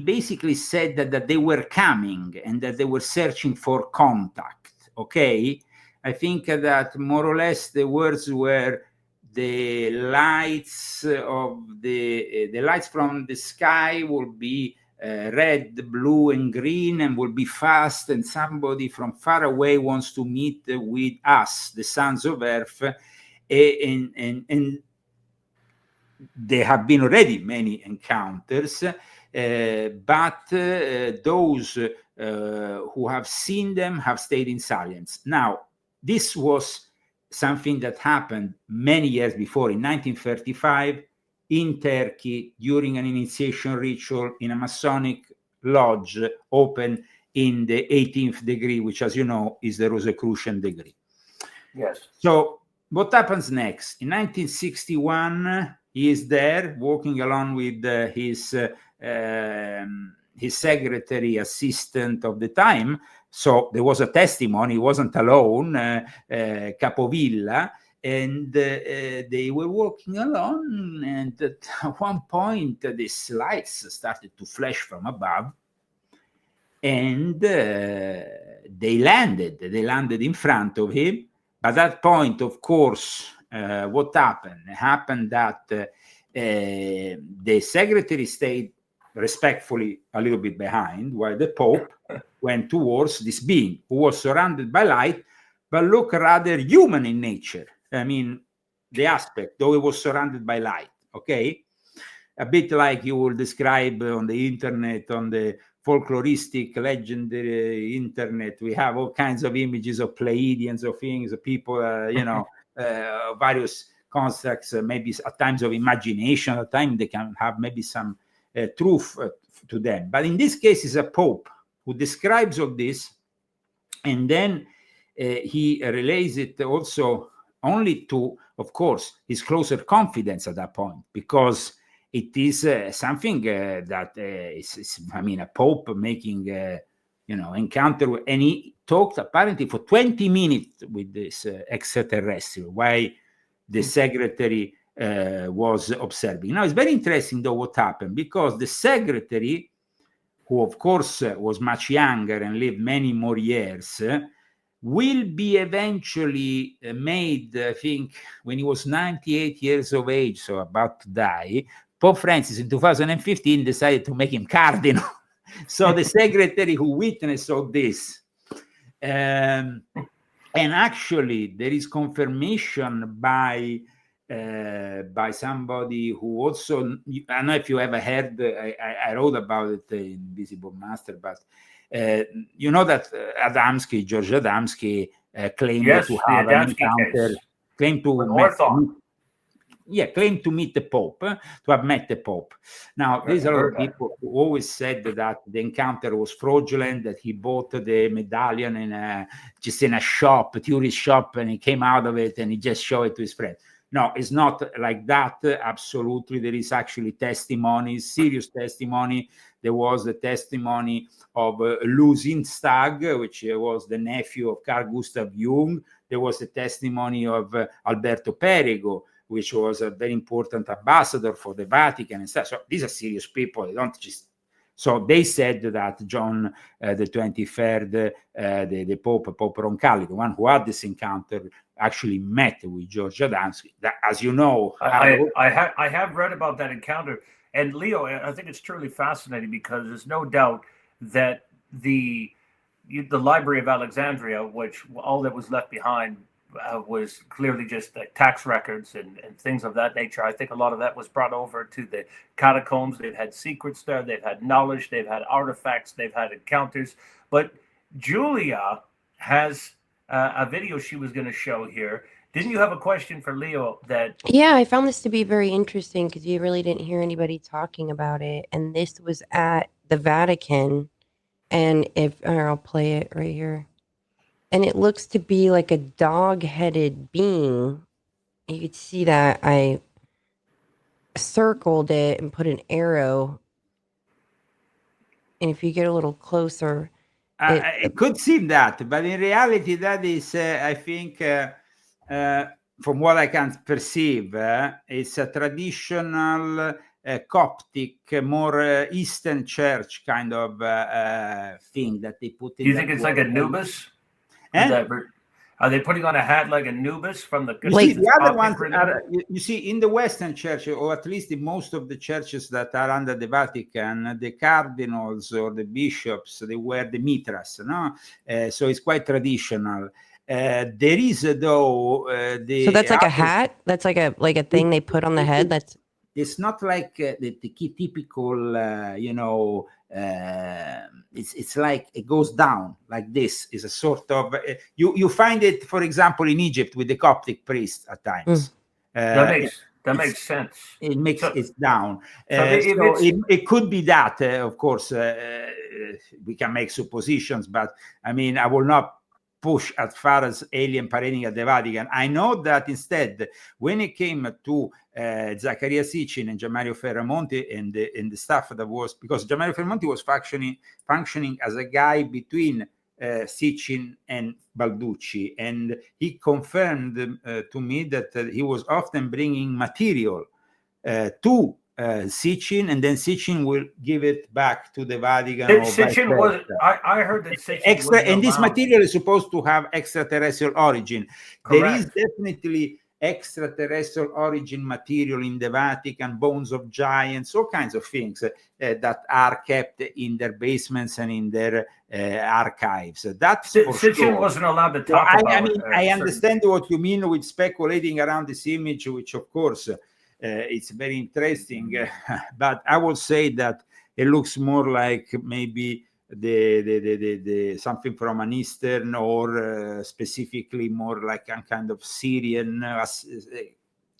basically said that they were coming and that they were searching for contact. Okay, I think that more or less the words were, the lights of the lights from the sky will be red, blue, and green, and will be fast, and somebody from far away wants to meet with us, the sons of earth. And there have been already many encounters, but those who have seen them have stayed in silence. Now, this was something that happened many years before, in 1935, in Turkey, during an initiation ritual in a Masonic lodge open in the 18th degree, which, as you know, is the Rosicrucian degree. Yes. So what happens next? In 1961, he is there walking along with his secretary assistant of the time. So there was a testimony, he wasn't alone, Capovilla, and they were walking along, and at one point these lights started to flash from above, and they landed in front of him. But at that point, of course, what happened? It happened that the secretary stayed respectfully a little bit behind, while the Pope went towards this being who was surrounded by light, but looked rather human in nature. I mean, the aspect, though he was surrounded by light, okay? A bit like you will describe on the internet, on the folkloristic, legendary internet. We have all kinds of images of Pleiadians, of things, of people, various constructs, maybe at times of imagination, at times they can have maybe some truth to them. But in this case, it's a Pope who describes all this, and then he relays it also only to, of course, his closer confidence at that point, because it is something that is, I mean, a Pope making, encounter, and he talked apparently for 20 minutes with this extraterrestrial, while the secretary was observing. Now, it's very interesting, though, what happened, because the secretary, who, of course, was much younger and lived many more years, will be eventually made, I think, when he was 98 years of age, so about to die. Pope Francis in 2015 decided to make him cardinal. So the secretary who witnessed all this, and actually there is confirmation by somebody who also, I don't know if you ever heard, I wrote about it in Visible Master, but you know that George Adamski claimed to have an encounter, claimed to meet the Pope, to have met the Pope. Now, there's a lot of people who always said that the encounter was fraudulent, that he bought the medallion just in a shop, a tourist shop, and he came out of it and he just showed it to his friend. No, it's not like that. Absolutely. There is actually testimonies, serious testimony. There was the testimony of Lusinstag, which was the nephew of Carl Gustav Jung. There was the testimony of Alberto Perego, which was a very important ambassador for the Vatican and stuff. So these are serious people. They don't just. So they said that John the 23rd, the Pope Roncalli, the one who had this encounter, actually met with George Adamski. That, as you know, I have read about that encounter. And Leo, I think it's truly fascinating, because there's no doubt that the Library of Alexandria, which all that was left behind was clearly just tax records and things of that nature. I think a lot of that was brought over to the catacombs. They've had secrets there. They've had knowledge. They've had artifacts. They've had encounters. But Julia has a video she was going to show here. Didn't you have a question for Leo that? Yeah, I found this to be very interesting because you really didn't hear anybody talking about it. And this was at the Vatican. And I'll play it right here. And it looks to be like a dog-headed being. You could see that I circled it and put an arrow. And if you get a little closer, it could seem that, but in reality, that is, I think, from what I can perceive, it's a traditional Coptic, more Eastern Church kind of thing that they put in. Do you think it's like Anubis? Are they putting on a hat like Anubis from the? Like the other ones are, you see, in the Western Church, or at least in most of the churches that are under the Vatican, the cardinals or the bishops, they wear the mitras, no? So it's quite traditional. There is though so that's like a hat. That's like a thing they put on the head. That's. It's not like the typical, you know. It's like it goes down like this. Is a sort of you find it, for example, in Egypt with the Coptic priests at times. That makes sense. It makes it's down. So it could be that, of course, we can make suppositions, but I mean, I will not push as far as alien parading at the Vatican. I know that instead, when it came to Zaccaria Sitchin and Gianmario Ferramonti and the staff that was, because Gianmario Ferramonti was functioning as a guy between Sitchin and Balducci, and he confirmed to me that he was often bringing material to Sitchin, and then Sitchin will give it back to the Vatican. Sitchin was, I heard that Sitchin extra, and this material is supposed to have extraterrestrial origin. Correct. There is definitely extraterrestrial origin material in the Vatican, bones of giants, all kinds of things that are kept in their basements and in their archives. That's Sitchin sure. wasn't allowed to talk about. I mean, I understand what you mean with speculating around this image, which of course it's very interesting, but I will say that it looks more like maybe the something from an Eastern or specifically more like a kind of Syrian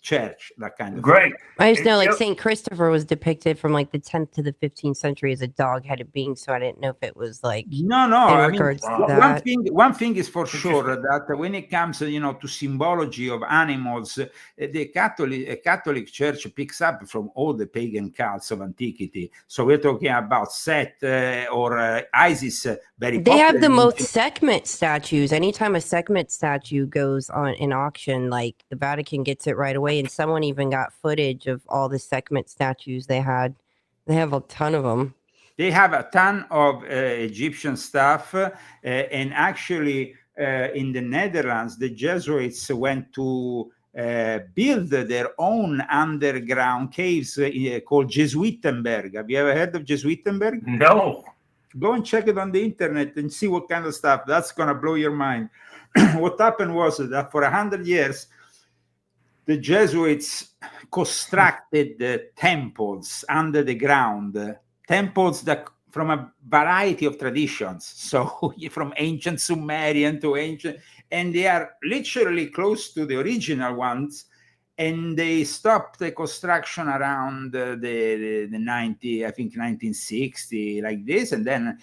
church, that kind of great. thing. I just know, like Saint Christopher was depicted from like the 10th to the 15th century as a dog-headed being, so I didn't know if it was like no. In I regards mean, to that. one thing is for sure that when it comes, you know, to symbology of animals, the Catholic Church picks up from all the pagan cults of antiquity. So we're talking about Set or Isis. Very they have the popular. most Sekhmet statues. Anytime a Sekhmet statue goes on in auction, like the Vatican gets it right away. And someone even got footage of all the Sekhmet statues they had. They have a ton of them. They have a ton of Egyptian stuff, and actually in the Netherlands, the Jesuits went to build their own underground caves called Jesuitenberg. Have you ever heard of Jesuitenberg? No. Go and check it on the internet and see what kind of stuff. That's going to blow your mind. What happened was that for 100 years, the Jesuits constructed temples under the ground, temples that from a variety of traditions. So from ancient Sumerian to ancient, and they are literally close to the original ones. And they stopped the construction around the 1960, like this. And then,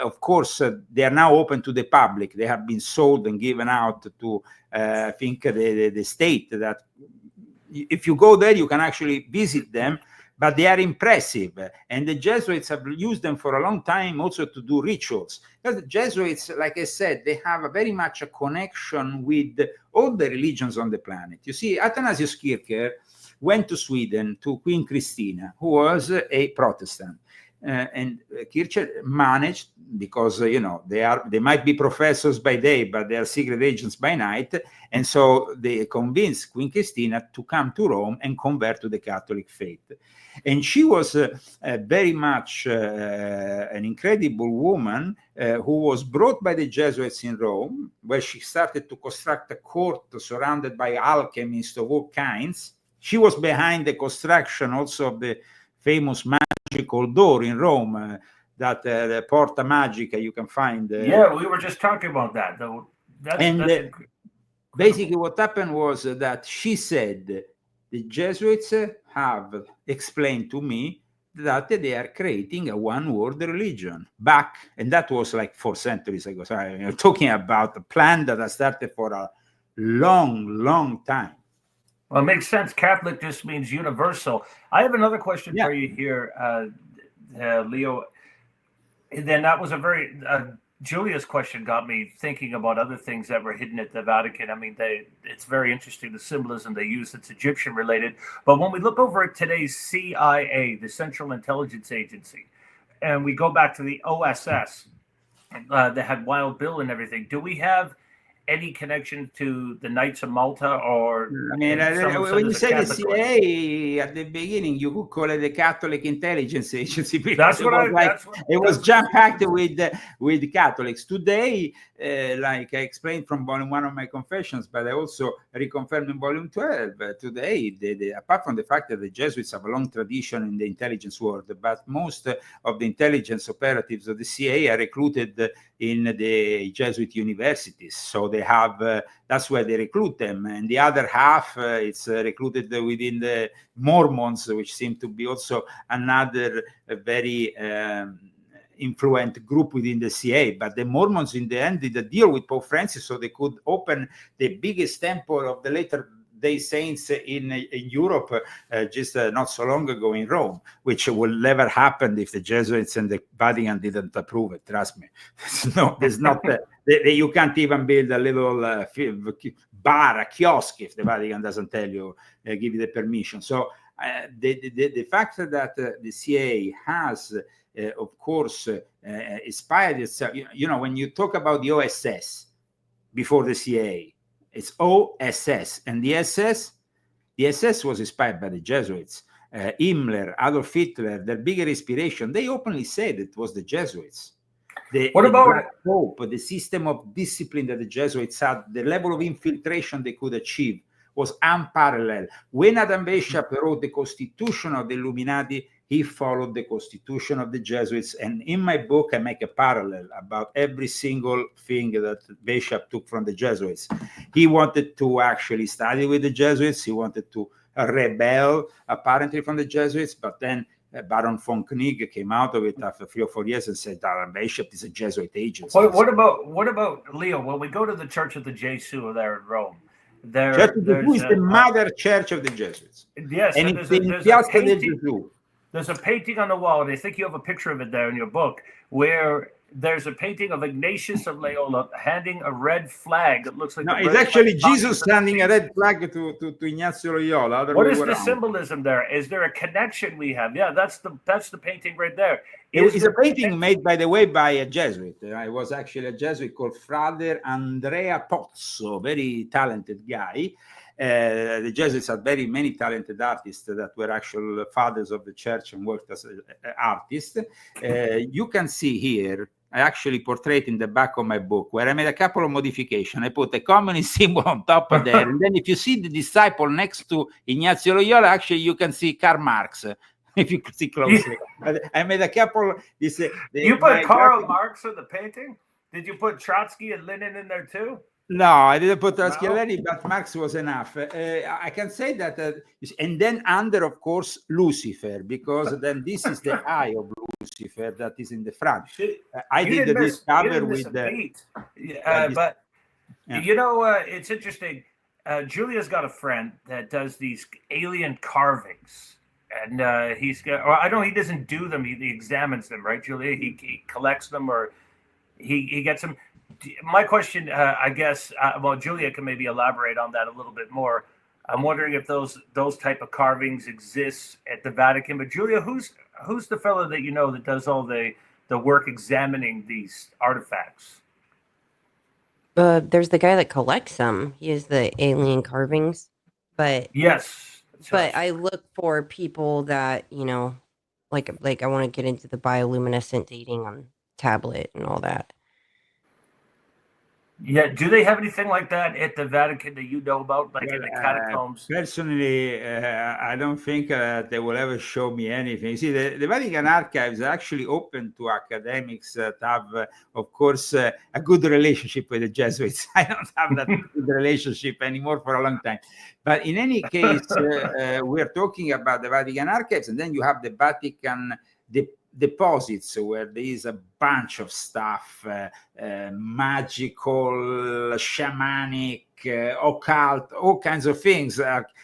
of course, they are now open to the public. They have been sold and given out to, I think, the state. That if you go there, you can actually visit them. But they are impressive. And the Jesuits have used them for a long time also to do rituals. Because the Jesuits, like I said, they have very much a connection with all the religions on the planet. You see, Athanasius Kircher went to Sweden to Queen Christina, who was a Protestant. And Kircher managed, because you know they might be professors by day, but they are secret agents by night, and so they convinced Queen Christina to come to Rome and convert to the Catholic faith. And she was very much an incredible woman who was brought by the Jesuits in Rome, where she started to construct a court surrounded by alchemists of all kinds. She was behind the construction also of the famous magical door in Rome, that the Porta Magica you can find. Yeah, we were just talking about that, though. basically what happened was that she said the Jesuits have explained to me that they are creating a one-world religion back, and that was like 4 centuries ago. So I'm talking about a plan that has started for a long time. Well, it makes sense. Catholic just means universal. I have another question Yeah. for you here, Leo. And then that was a very Julia's question got me thinking about other things that were hidden at the Vatican. I mean, it's very interesting, the symbolism they use. It's Egyptian related. But when we look over at today's CIA, the Central Intelligence Agency, and we go back to the OSS, that had Wild Bill and everything, do we have any connection to the Knights of Malta? Or I mean, when you say the CIA at the beginning, you could call it the Catholic Intelligence Agency. That's what it was jam-packed with Catholics. Today, like I explained from volume 1 of my confessions, but I also reconfirmed in volume 12, today, apart from the fact that the Jesuits have a long tradition in the intelligence world, but most of the intelligence operatives of the CIA are recruited in the Jesuit universities. So they have, that's where they recruit them. And the other half, it's recruited within the Mormons, which seem to be also another very influent group within the CIA. But the Mormons in the end did a deal with Pope Francis so they could open the biggest temple of the later day saints in Europe just not so long ago in Rome, which will never happen if the Jesuits and the Vatican didn't approve it. Trust me. There's not you can't even build a little bar, a kiosk, if the Vatican doesn't tell you, give you the permission. So the fact that the CIA has, of course, inspired itself. You know, when you talk about the OSS before the CIA, it's OSS, and the SS was inspired by the Jesuits. Himmler, Adolf Hitler, their bigger inspiration, they openly said it was the Jesuits. What about Black Pope, the system of discipline that the Jesuits had, the level of infiltration they could achieve was unparalleled. When Adam Weishaupt wrote the Constitution of the Illuminati, he followed the Constitution of the Jesuits. And in my book, I make a parallel about every single thing that Weishaupt took from the Jesuits. He wanted to actually study with the Jesuits. He wanted to rebel, apparently, from the Jesuits. But then Baron von Knigge came out of it after 3 or 4 years and said, Adam Weishaupt is a Jesuit agent. What about Leo? When we go to the Church of the JCøde there in Rome, Church of the Jesuits is the mother church of the Jesuits. Yes, and it's in Piazza del Gesù. There's a painting on the wall, and I think you have a picture of it there in your book, where there's a painting of Ignatius of Loyola handing a red flag. It looks like it's actually Jesus handing a red flag to Ignazio Loyola. What is the symbolism there? Is there a connection we have? Yeah, that's the painting right there. It's a painting made, by the way, by a Jesuit. It was actually a Jesuit called Frater Andrea Pozzo, very talented guy. The Jesuits had very many talented artists that were actual fathers of the church and worked as artists. You can see here, I actually portray it in the back of my book, where I made a couple of modifications. I put a communist symbol on top of there. And then if you see the disciple next to Ignazio Loyola, actually you can see Karl Marx. If you see closely. I made a couple. You put Karl Marx in the painting? Did you put Trotsky and Lenin in there too? No, I didn't put Trotsky and Lenin, but Marx was enough. I can say that, and then under, of course, Lucifer, because then this is the eye of Lucifer that is in the front. I did this cover with the. But you know, it's interesting. Julia's got a friend that does these alien carvings. And he's got, or I don't know, he doesn't do them, he examines them, right, Julia? He collects them, or he gets them. My question, I guess, well, Julia can maybe elaborate on that a little bit more. I'm wondering if those type of carvings exist at the Vatican. But Julia, who's the fellow that you know that does all the work examining these artifacts? There's the guy that collects them. He has the alien carvings, but yes. But I look for people that, you know, like I want to get into the bioluminescent dating on tablet and all that. Yeah. Do they have anything like that at the Vatican that you know about, like in the catacombs? Personally, I don't think they will ever show me anything. See, the Vatican archives are actually open to academics that have, of course, a good relationship with the Jesuits. I don't have that good relationship anymore for a long time. But in any case, we're talking about the Vatican archives, and then you have the Vatican deposits where there is a bunch of stuff, magical, shamanic, occult, all kinds of things,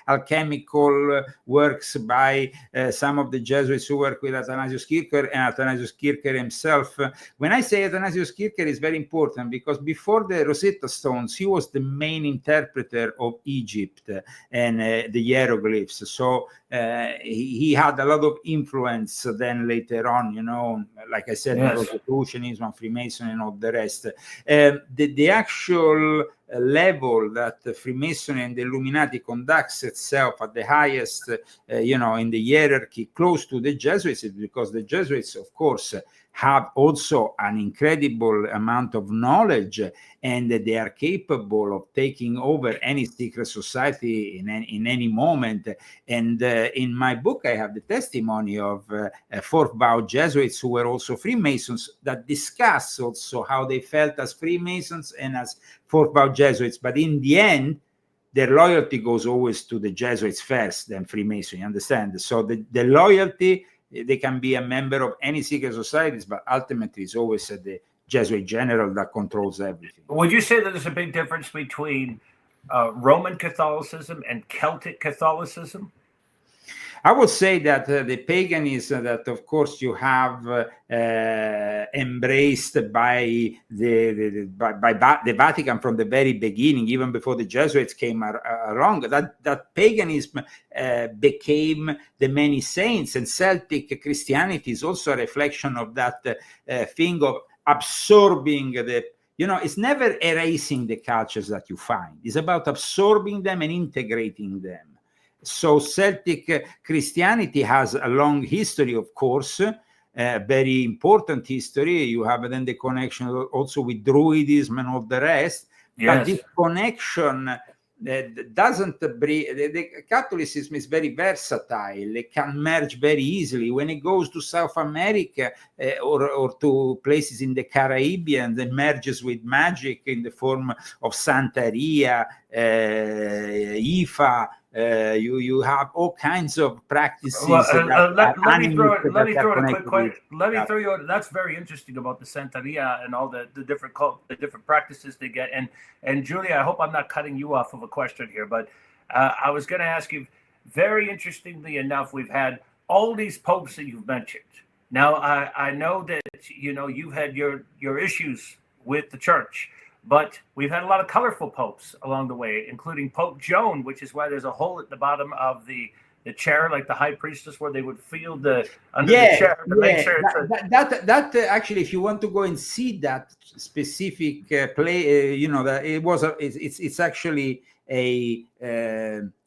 alchemical works by some of the Jesuits who work with Athanasius Kircher and Athanasius Kircher himself. When I say Athanasius Kircher is very important because before the Rosetta Stones, he was the main interpreter of Egypt and the hieroglyphs. So he had a lot of influence then later on, you know, like I said, Yes. Rosicrucianism, Freemason, and all the rest. The actual level that Freemasonry and the Illuminati conducts itself at the highest, you know, in the hierarchy close to the Jesuits is because the Jesuits, of course, have also an incredible amount of knowledge, and they are capable of taking over any secret society in any moment. And in my book, I have the testimony of fourth vow Jesuits who were also Freemasons that discuss also how they felt as Freemasons and as fourth vow Jesuits. But in the end, their loyalty goes always to the Jesuits first, then Freemason, you understand? So the loyalty, they can be a member of any secret societies, but ultimately it's always the Jesuit general that controls everything. Would you say that there's a big difference between Roman Catholicism and Celtic Catholicism? I would say that the paganism that, of course, you have embraced by the Vatican from the very beginning, even before the Jesuits came along, that paganism became the many saints, and Celtic Christianity is also a reflection of that thing of absorbing the. You know, it's never erasing the cultures that you find. It's about absorbing them and integrating them. So Celtic Christianity has a long history, of course, very important history. You have then the connection also with Druidism and all the rest. Yes. But this connection doesn't bring, the Catholicism is very versatile. It can merge very easily. When it goes to South America or to places in the Caribbean, it merges with magic in the form of Santeria, Ifa. You have all kinds of practices. Well, let me throw in a quick question. Let me throw you. That's very interesting about the Santeria and all the different different practices they get. And Julia, I hope I'm not cutting you off of a question here, but I was going to ask you. Very interestingly enough, we've had all these popes that you've mentioned. Now I know that you've had your issues with the church. But we've had a lot of colorful popes along the way, including Pope Joan, which is why there's a hole at the bottom of the chair, like the high priestess, where they would feel under the chair to make sure that actually, if you want to go and see that specific play, that it's actually a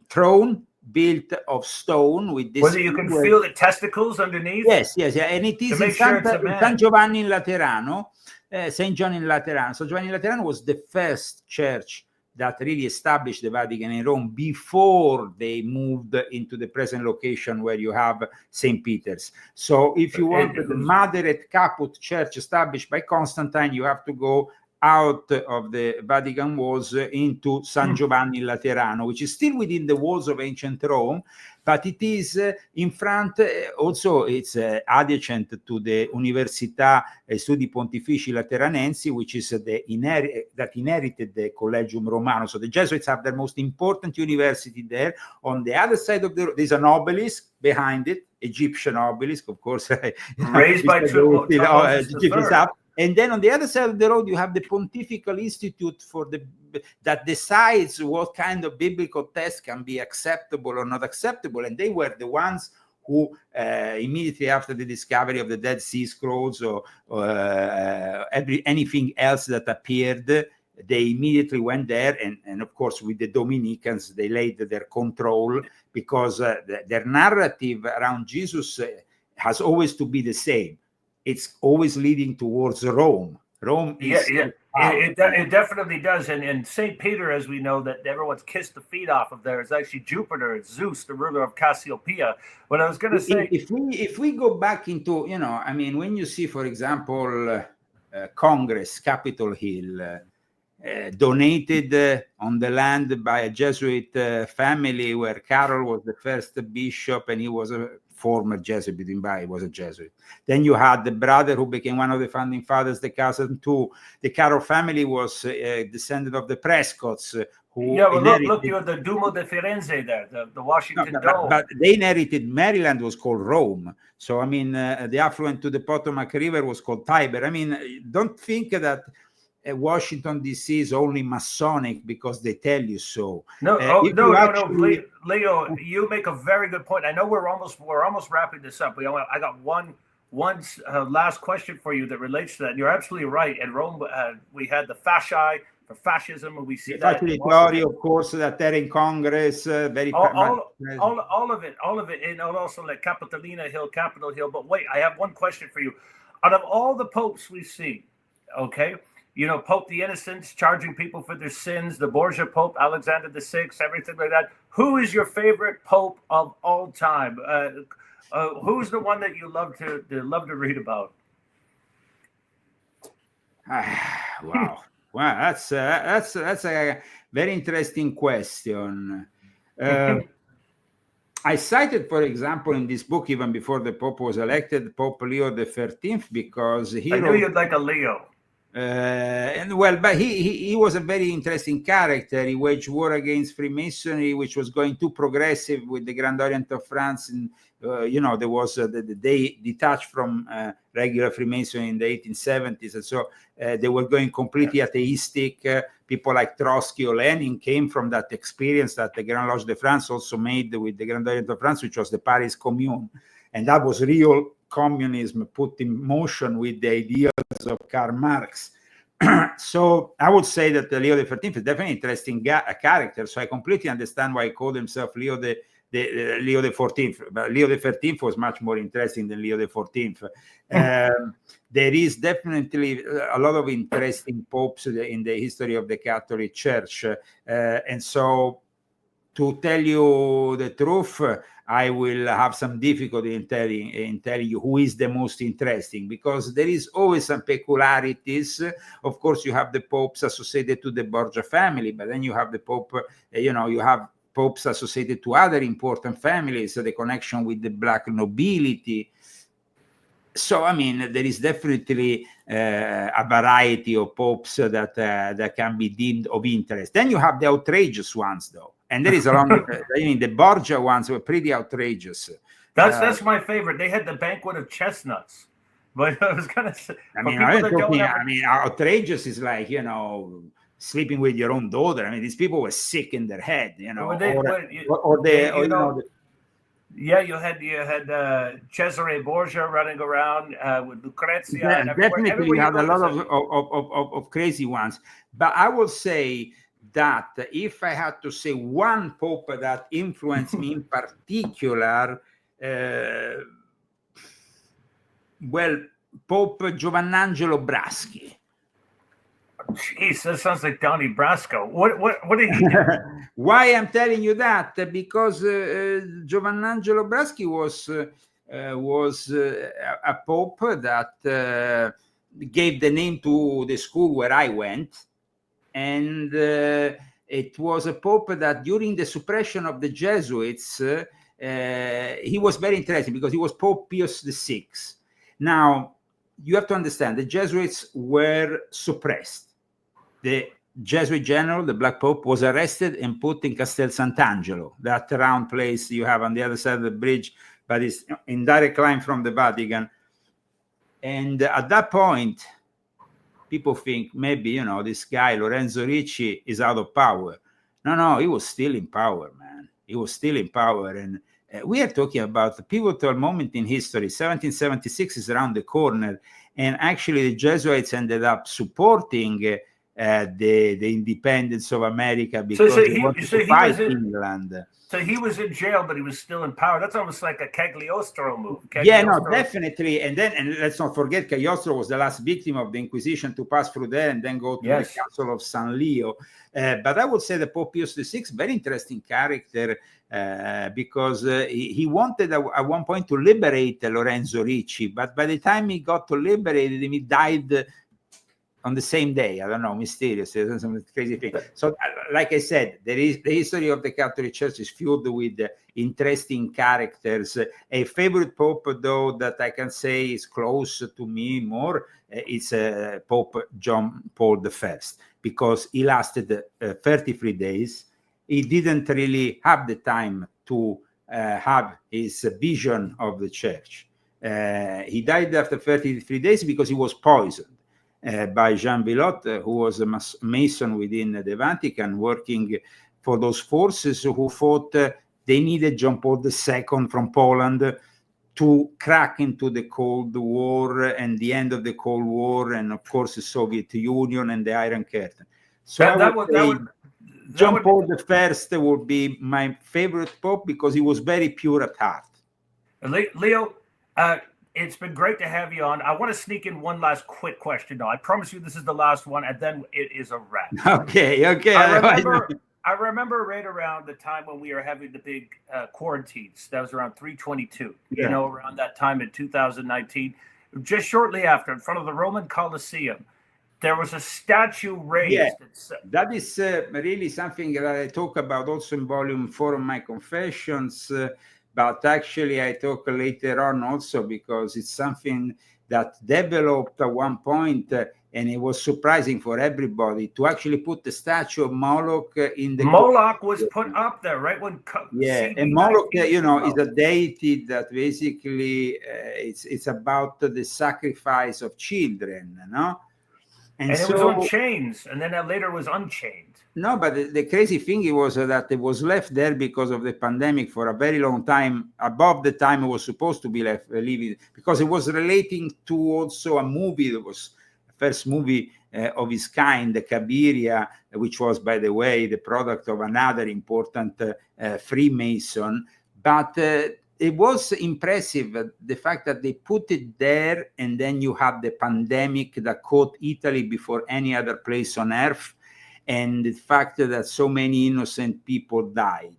throne built of stone with this. Whether you can feel the testicles underneath. Yes, and it is in San Giovanni in Laterano. St. John in Laterano. So Giovanni in Laterano was the first church that really established the Vatican in Rome before they moved into the present location where you have St. Peter's. So if you want the moderate Caput church established by Constantine, you have to go out of the Vatican walls into San Giovanni in Laterano, which is still within the walls of ancient Rome, but it is in front, also it's adjacent to the Università Studi Pontifici Lateranensi, which is that inherited the Collegium Romanum. So the Jesuits have their most important university there. On the other side of there's an obelisk behind it, Egyptian obelisk, of course. Raised by Egyptians. And then on the other side of the road, you have the Pontifical Institute that decides what kind of biblical text can be acceptable or not acceptable. And they were the ones who immediately after the discovery of the Dead Sea Scrolls or anything else that appeared, they immediately went there. And of course, with the Dominicans, they laid their control because their narrative around Jesus has always to be the same. It's always leading towards Rome. Rome is It definitely does. And St. Peter, as we know, that everyone's kissed the feet off of there, is actually Jupiter. It's Zeus, the ruler of Cassiopeia. What I was going to say... If we go back into, I mean, when you see, for example, Congress, Capitol Hill, donated on the land by a Jesuit family where Carroll was the first bishop, and he was a former Jesuit, he was a Jesuit. Then you had the brother who became one of the founding fathers, the cousin too. The Carroll family was descendant of the Prescotts. Look, you have the Duomo de Firenze there, the Washington Dome. But they inherited Maryland, was called Rome. So, I mean, the affluent to the Potomac River was called Tiber. I mean, don't think that Washington, D.C. is only Masonic because they tell you so. No. Leo, you make a very good point. I know we're almost wrapping this up. I got one last question for you that relates to that. You're absolutely right. In Rome, we had the fasci for fascism, and we see that. Theory, of course, that they're in Congress, very all of it, and also like Capitolina Hill, Capitol Hill. But wait, I have one question for you. Out of all the popes we see, okay, Pope the Innocents charging people for their sins, the Borgia Pope, Alexander VI, everything like that. Who is your favorite Pope of all time? Who's the one that you love to read about? Wow. Wow, that's a very interesting question. I cited, for example, in this book, even before the Pope was elected, Pope Leo XIII, because he knew you'd like a Leo. But he was a very interesting character. He waged war against Freemasonry, which was going too progressive with the Grand Orient of France. And there was they detached from regular Freemasonry in the 1870s, and so they were going completely atheistic. People like Trotsky or Lenin came from that experience that the Grand Lodge de France also made with the Grand Orient of France, which was the Paris Commune, and that was real communism put in motion with the ideas of Karl Marx. So I would say that Leo XIII is definitely an interesting character. So I completely understand why he called himself Leo the XIV. But Leo XIII was much more interesting than Leo XIV. There is definitely a lot of interesting popes in the history of the Catholic Church, and so to tell you the truth, I will have some difficulty in telling you who is the most interesting, because there is always some peculiarities. Of course, you have the popes associated to the Borgia family, but then you have the Pope, you have popes associated to other important families, the connection with the black nobility. So, I mean, there is definitely a variety of popes that can be deemed of interest. Then you have the outrageous ones, though. And there is the Borgia ones were pretty outrageous. That's my favorite. They had the banquet of chestnuts. But I was gonna say, outrageous is like, sleeping with your own daughter. I mean, these people were sick in their head, you had Cesare Borgia running around with Lucrezia. Yeah, and definitely, you had a lot of crazy ones. But I will say that if I had to say one pope that influenced me in particular, Pope Giovannangelo Braschi. Jeez, that sounds like Donnie Brasco. What did he do? Why I'm telling you that? Because Giovannangelo Braschi was a pope that gave the name to the school where I went. And it was a pope that during the suppression of the Jesuits, he was very interesting because he was Pope Pius VI. Now, you have to understand, the Jesuits were suppressed. The Jesuit general, the Black Pope, was arrested and put in Castel Sant'Angelo, that round place you have on the other side of the bridge, but it's in direct line from the Vatican. And at that point, people think maybe, this guy, Lorenzo Ricci, is out of power. No, he was still in power, man. He was still in power. And we are talking about the pivotal moment in history. 1776 is around the corner. And actually, the Jesuits ended up supporting the independence of America because he wanted to fight England. So he was in jail, but he was still in power. That's almost like a Cagliostro move. Yeah, no, definitely. And let's not forget, Cagliostro was the last victim of the Inquisition to pass through there and then go to the Council of San Leo. But I would say the Pope Pius VI, very interesting character, because he wanted at one point to liberate Lorenzo Ricci, but by the time he got to liberate him, he died on the same day. I don't know, mysterious, some crazy thing. So, like I said, the history of the Catholic Church is filled with interesting characters. A favorite pope, though, that I can say is close to me more, is Pope John Paul I, because he lasted 33 days. He didn't really have the time to have his vision of the church. He died after 33 days because he was poisoned by Jean Villot, who was a Mason within the Vatican, working for those forces who thought they needed John Paul II from Poland to crack into the Cold War and the end of the Cold War, and of course the Soviet Union and the Iron Curtain. So John Paul I would be my favorite pope because he was very pure at heart. Leo, it's been great to have you on. I want to sneak in one last quick question. Now, I promise you this is the last one, and then it is a wrap. Okay. I remember right around the time when we were having the big quarantines. That was around 322, around that time in 2019. Just shortly after, in front of the Roman Colosseum, there was a statue raised. Yeah, that is really something that I talk about also in volume 4 of my Confessions. But actually, I talk later on also because it's something that developed at one point, and it was surprising for everybody to actually put the statue of Moloch in the. Moloch was put up there, right? And Moloch, is a deity that basically it's about the sacrifice of children, no? And it was on chains, and then later was unchained. No, but the crazy thing was that it was left there because of the pandemic for a very long time, above the time it was supposed to be leaving, because it was relating to also a movie that was the first movie of its kind, Cabiria, which was, by the way, the product of another important Freemason. But it was impressive, the fact that they put it there, and then you have the pandemic that caught Italy before any other place on earth, and the fact that so many innocent people died.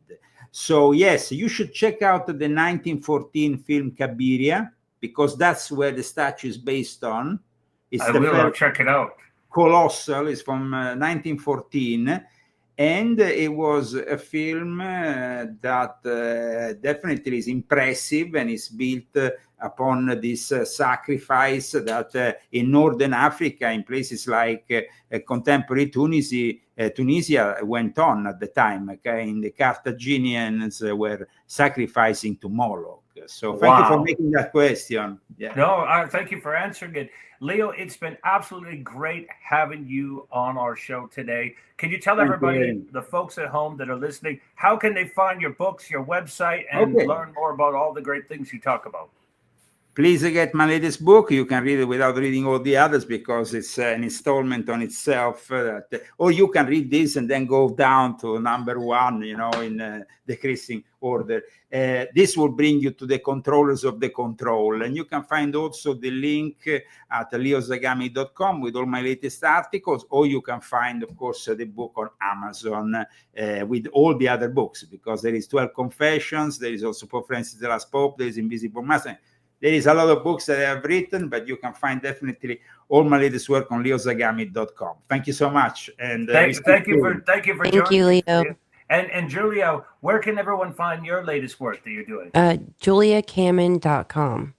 So yes, you should check out the 1914 film Cabiria, because that's where the statue is based on. I'll check it out. Colossal, is from 1914. And it was a film that definitely is impressive and is built upon this sacrifice that in Northern Africa, in places like contemporary Tunisia went on at the time. Okay? And the Carthaginians were sacrificing to Moloch. So thank you for making that question. Yeah. No, thank you for answering it. Leo, it's been absolutely great having you on our show today. Can you tell everybody, the folks at home that are listening, how can they find your books, your website, and learn more about all the great things you talk about? Please get my latest book. You can read it without reading all the others because it's an installment on itself. Or you can read this and then go down to number 1, in decreasing order. This will bring you to the controllers of the control. And you can find also the link at leozagami.com with all my latest articles, or you can find, of course, the book on Amazon with all the other books, because there is 12 Confessions. There is also Pope Francis the Last Pope. There is Invisible Master. There is a lot of books that I have written, but you can find definitely all my latest work on leozagami.com. Thank you so much. And thank you for joining. Thank you, Leo. And Julia, where can everyone find your latest work that you're doing? JuliaKamman.com.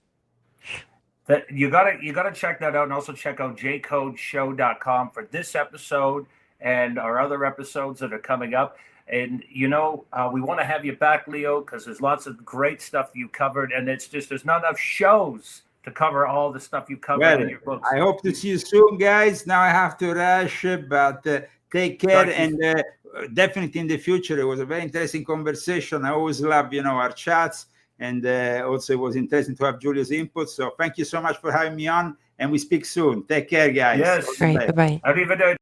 That you gotta check that out, and also check out JCødeshow.com for this episode and our other episodes that are coming up. And we want to have you back, Leo, because there's lots of great stuff you covered, and it's just there's not enough shows to cover all the stuff you covered in your books. I hope to see you soon, guys. Now I have to rush, but take care, and definitely in the future. It was a very interesting conversation. I always love, our chats, and also it was interesting to have Julia's input. So thank you so much for having me on, and we speak soon. Take care, guys. Yes. All right, bye-bye. Arrivederci.